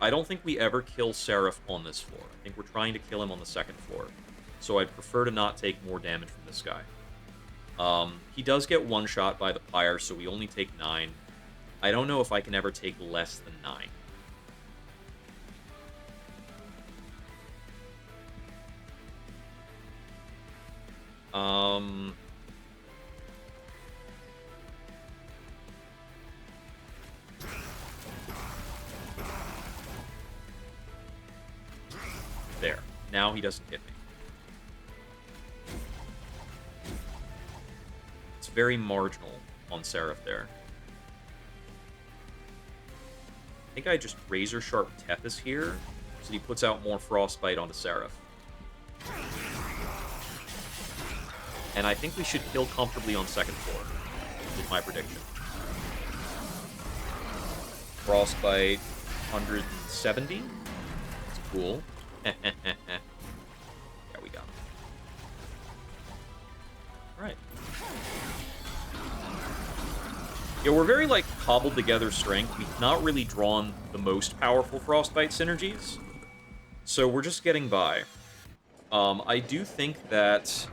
Speaker 2: I don't think we ever kill Seraph on this floor. I think we're trying to kill him on the 2nd floor. So I'd prefer to not take more damage from this guy. He does get one-shot by the Pyre, so we only take 9. I don't know if I can ever take less than 9. There. Now he doesn't hit me. It's very marginal on Seraph there. I think I just Razor Sharp Tethys here, so he puts out more Frostbite onto Seraph. And I think we should kill comfortably on 2nd floor, is my prediction. Frostbite, 170. That's cool. Yeah, we got him. Alright. Yeah, we're very, like, cobbled together strength. We've not really drawn the most powerful Frostbite synergies. So we're just getting by. I do think that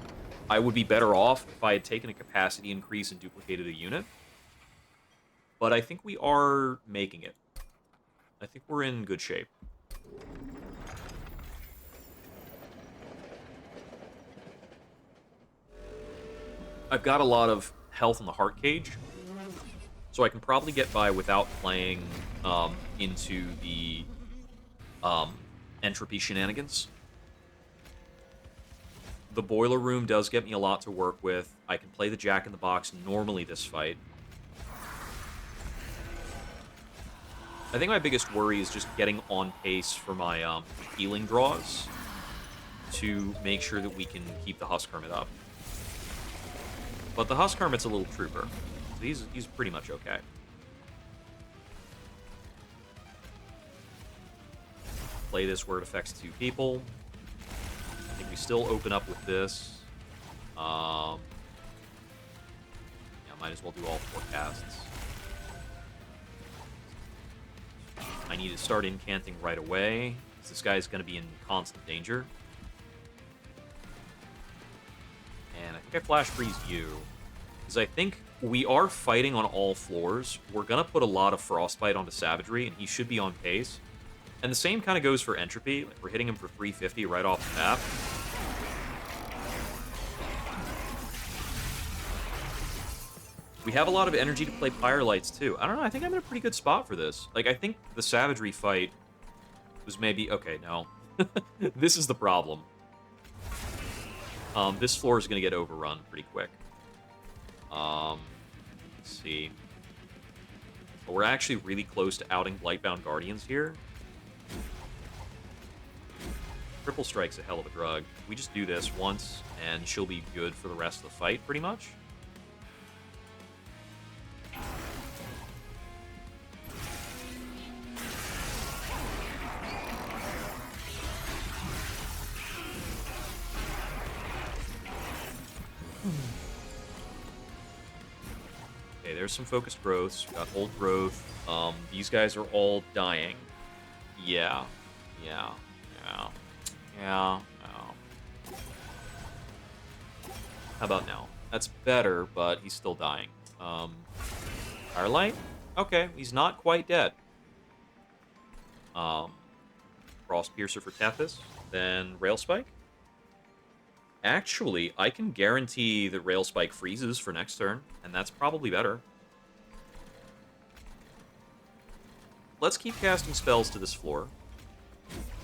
Speaker 2: I would be better off if I had taken a capacity increase and duplicated a unit. But I think we are making it. I think we're in good shape. I've got a lot of health in the Heart Cage, so I can probably get by without playing into the entropy shenanigans. The Boiler Room does get me a lot to work with. I can play the Jack in the Box normally this fight. I think my biggest worry is just getting on pace for my healing draws to make sure that we can keep the Husk Hermit up. But the Husk Hermit's a little trooper, so he's pretty much okay. Play this where it affects 2 people. I think we still open up with this. Yeah, might as well do all 4 casts. I need to start incanting right away, because this guy's going to be in constant danger. And I think I flash freeze you, because I think we are fighting on all floors. We're going to put a lot of Frostbite onto Savagery, and he should be on pace. And the same kind of goes for Entropy. Like, we're hitting him for 350 right off the bat. We have a lot of energy to play Firelights, too. I don't know, I think I'm in a pretty good spot for this. Like, I think the Savagery fight was maybe... Okay, no. This is the problem. This floor is going to get overrun pretty quick. Let's see. But we're actually really close to outing Blightbound Guardians here. Triple Strike's a hell of a drug. We just do this once, and she'll be good for the rest of the fight, pretty much. Okay, there's some focused growths. We got old growth. These guys are all dying. Yeah. How about now? That's better, but he's still dying. Firelight? Okay, he's not quite dead. Frost Piercer for Tethys, then Rail Spike. Actually, I can guarantee that Rail Spike freezes for next turn, and that's probably better. Let's keep casting spells to this floor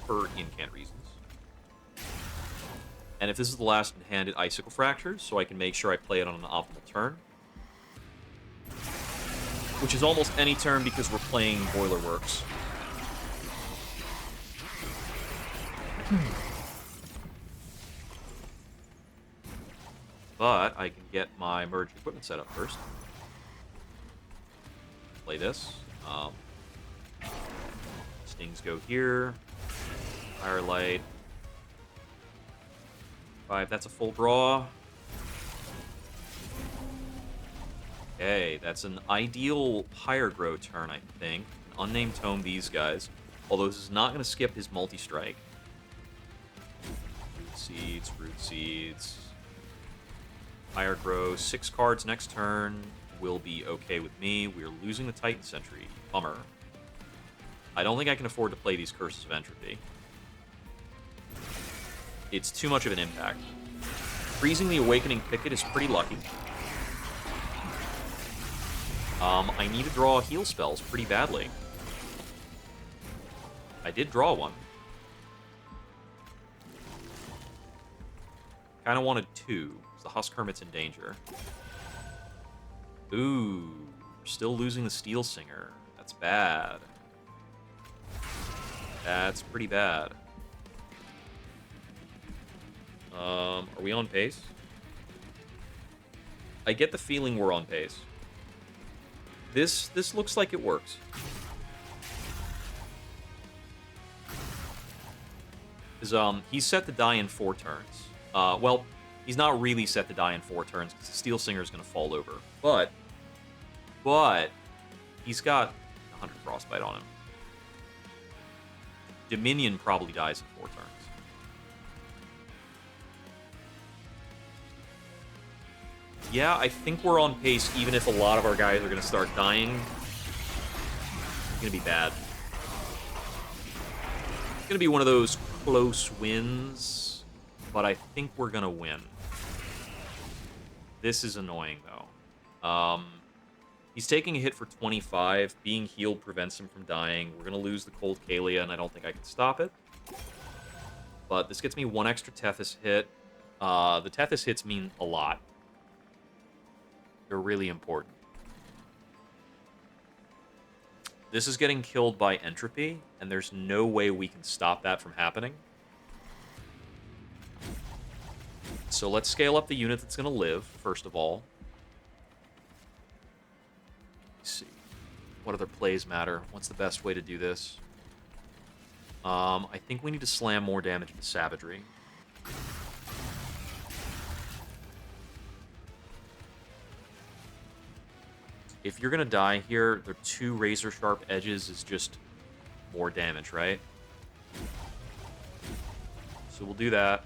Speaker 2: for incant reasons. And if this is the last hand, Icicle Fractures, so I can make sure I play it on an optimal turn. Which is almost any turn because we're playing Boiler Works. But I can get my merged equipment set up first. Play this. Stings go here. Firelight. 5, that's a full draw. Okay, that's an ideal Higher Grow turn, I think. An Unnamed Tome these guys. Although this is not going to skip his multi-strike. Rootseeds. Higher Grow, 6 cards next turn will be okay with me. We're losing the Titan Sentry. Bummer. I don't think I can afford to play these Curses of Entropy. It's too much of an impact. Freezing the Awakening Picket is pretty lucky. I need to draw heal spells pretty badly. I did draw one. Kind of wanted 2. The Husk Hermit's in danger. Ooh, we're still losing the Steelsinger. That's bad. That's pretty bad. Are we on pace? I get the feeling we're on pace. This looks like it works. Because he's set to die in 4 turns. Well, he's not really set to die in 4 turns because the Steelsinger is going to fall over. But he's got 100 Frostbite on him. Dominion probably dies in 4 turns. Yeah, I think we're on pace, even if a lot of our guys are going to start dying. It's going to be bad. It's going to be one of those close wins, but I think we're going to win. This is annoying, though. He's taking a hit for 25. Being healed prevents him from dying. We're going to lose the Cold Kalia, and I don't think I can stop it. But this gets me 1 extra Tethys hit. The Tethys hits mean a lot. They're really important. This is getting killed by Entropy, and there's no way we can stop that from happening. So let's scale up the unit that's going to live, first of all. Let's see. What other plays matter? What's the best way to do this? I think we need to slam more damage into Savagery. If you're gonna die here, the 2 razor sharp edges is just more damage, right? So we'll do that.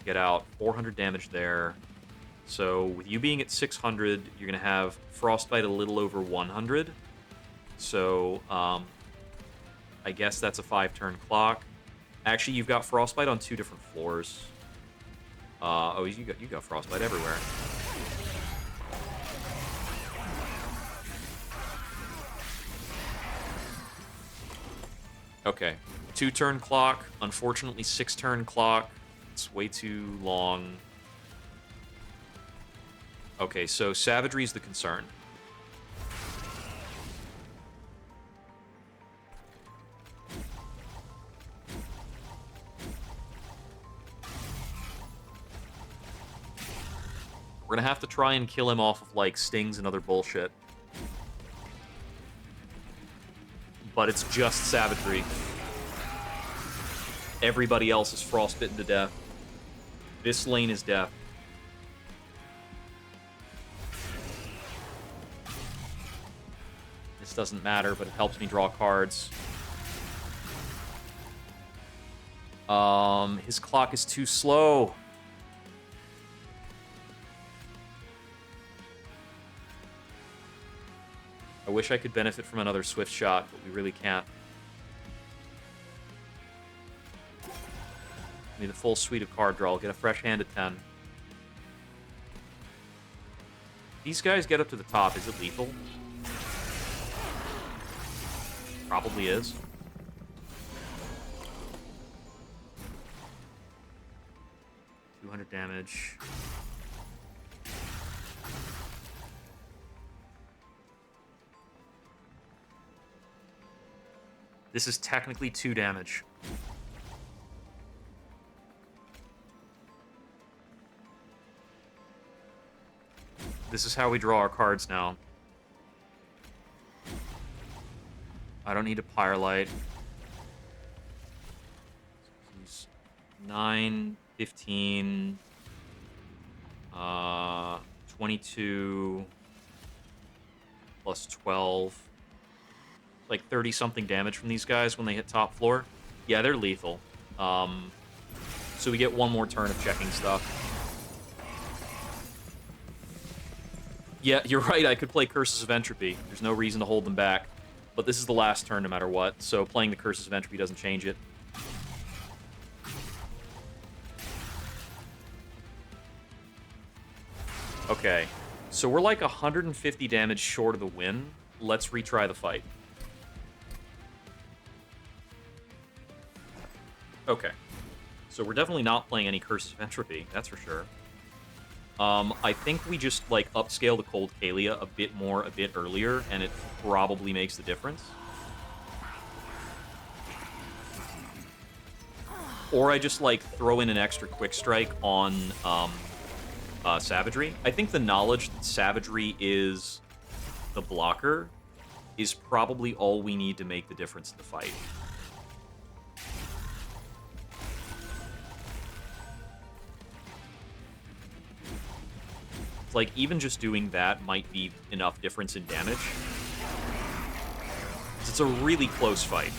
Speaker 2: Get out 400 damage there. So with you being at 600, you're gonna have frostbite a little over 100. So I guess that's a 5-turn clock. Actually, you've got frostbite on 2 different floors. Oh, you got frostbite everywhere. Okay, 2-turn clock. Unfortunately, 6-turn clock. It's way too long. Okay, so savagery is the concern. We're gonna have to try and kill him off of, like, stings and other bullshit. But it's just savagery. Everybody else is frostbitten to death. This lane is death. This doesn't matter, but it helps me draw cards. His clock is too slow. I wish I could benefit from another swift shot, but we really can't. Give me the full suite of card draw. I'll get a fresh hand at 10. These guys get up to the top. Is it lethal? Probably is. $200 damage. This is technically 2 damage. This is how we draw our cards now. I don't need a Pyrelight. He's 9, 15, 22, plus 12. Like 30-something damage from these guys when they hit top floor. Yeah, they're lethal. So we get one more turn of checking stuff. Yeah, you're right. I could play Curses of Entropy. There's no reason to hold them back. But this is the last turn no matter what, so playing the Curses of Entropy doesn't change it. Okay, so we're like 150 damage short of the win. Let's retry the fight. Okay, so we're definitely not playing any Curses of Entropy, that's for sure. I think we just, like, upscale the Cold Kalia a bit more, a bit earlier, and it probably makes the difference. Or I just, like, throw in an extra Quick Strike on Savagery. I think the knowledge that Savagery is the blocker is probably all we need to make the difference in the fight. Like, even just doing that might be enough difference in damage. It's a really close fight.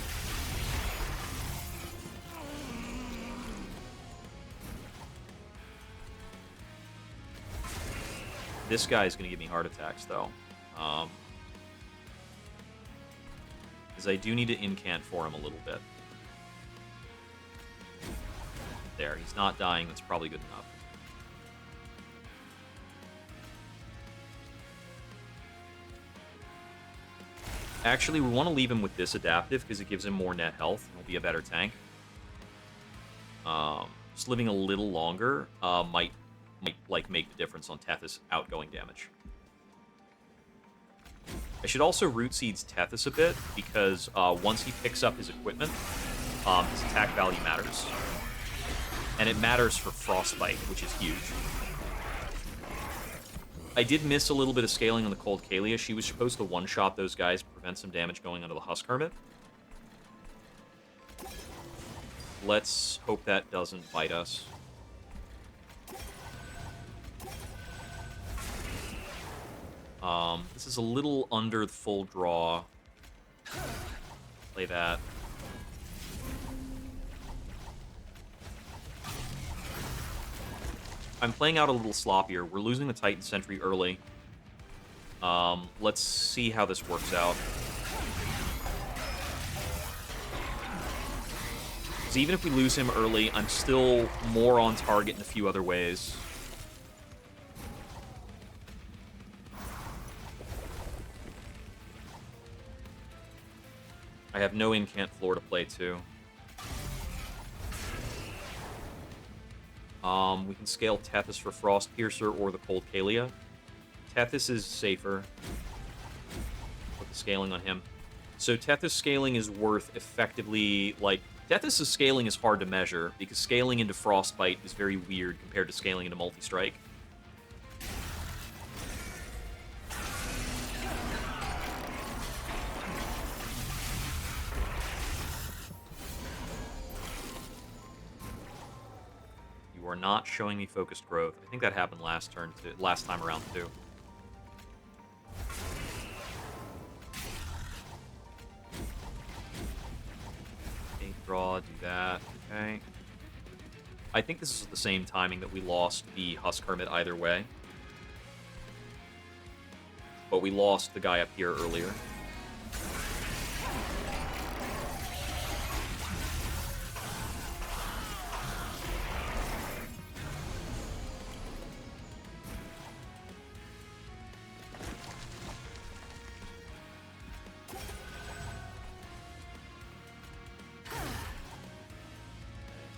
Speaker 2: This guy is going to give me heart attacks, though. Because I do need to incant for him a little bit. There, he's not dying. That's probably good enough. Actually, we want to leave him with this adaptive because it gives him more net health and he'll be a better tank. Just living a little longer might like make the difference on Tethys outgoing damage. I should also Rootseeds Tethys a bit because once he picks up his equipment, his attack value matters. And it matters for Frostbite, which is huge. I did miss a little bit of scaling on the Cold Kalia. She was supposed to one-shot those guys, prevent some damage going onto the Husk Hermit. Let's hope that doesn't bite us. This is a little under the full draw. Play that. I'm playing out a little sloppier. We're losing the Titan Sentry early. Let's see how this works out. Because even if we lose him early, I'm still more on target in a few other ways. I have no incant floor to play to. We can scale Tethys for Frost Piercer or the Cold Kalia. Tethys is safer. Put the scaling on him. So Tethys scaling is worth effectively, like, Tethys' scaling is hard to measure, because scaling into Frostbite is very weird compared to scaling into Multi-Strike. You are not showing me focused growth. I think that happened last time around too. Draw, do that. Okay. I think this is the same timing that we lost the Husk Hermit either way. But we lost the guy up here earlier.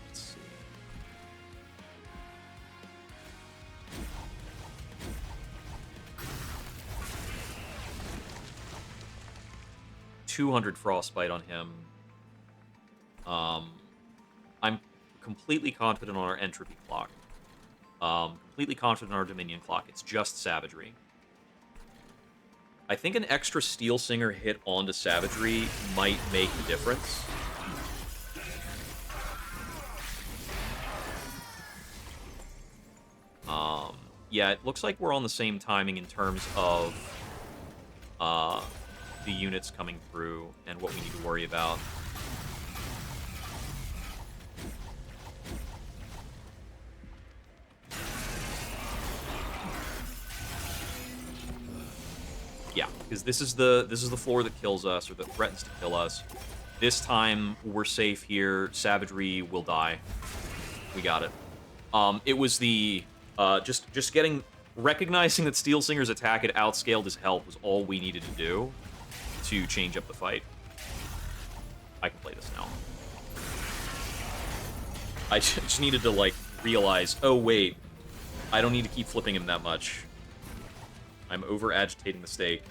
Speaker 2: Let's see. 200 Frostbite on him. I'm completely confident on our Entropy clock. Completely confident on our Dominion clock. It's just Savagery. I think an extra Steelsinger hit onto Savagery might make the difference. Yeah, it looks like we're on the same timing in terms of the units coming through and what we need to worry about. Yeah, because this is the floor that kills us, or that threatens to kill us. This time we're safe here. Savagery will die. We got it. It was the just recognizing that Steelsinger's attack had outscaled his health was all we needed to do to change up the fight. I can play this now. I just needed to, like, realize, oh wait, I don't need to keep flipping him that much. I'm over-agitating the stake.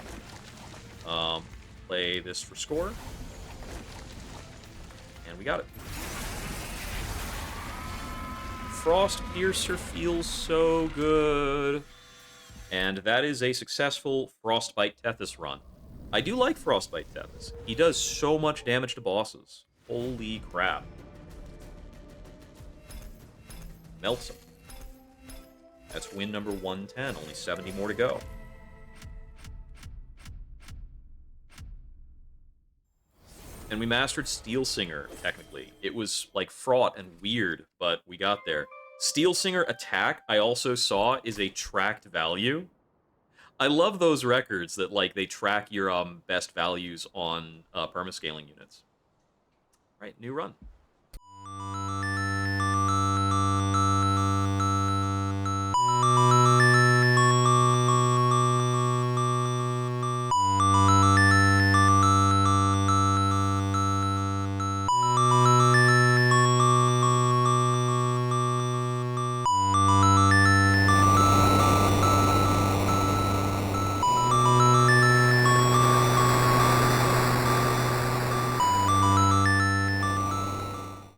Speaker 2: Play this for score. And we got it. Frost Piercer feels so good. And that is a successful Frostbite Tethys run. I do like Frostbite Tethys. He does so much damage to bosses. Holy crap. Melts him. That's win number 110. Only 70 more to go. And we mastered Steelsinger, technically. It was, like, fraught and weird, but we got there. Steelsinger attack, I also saw, is a tracked value. I love those records that, like, they track your best values on permascaling units. All right, new run.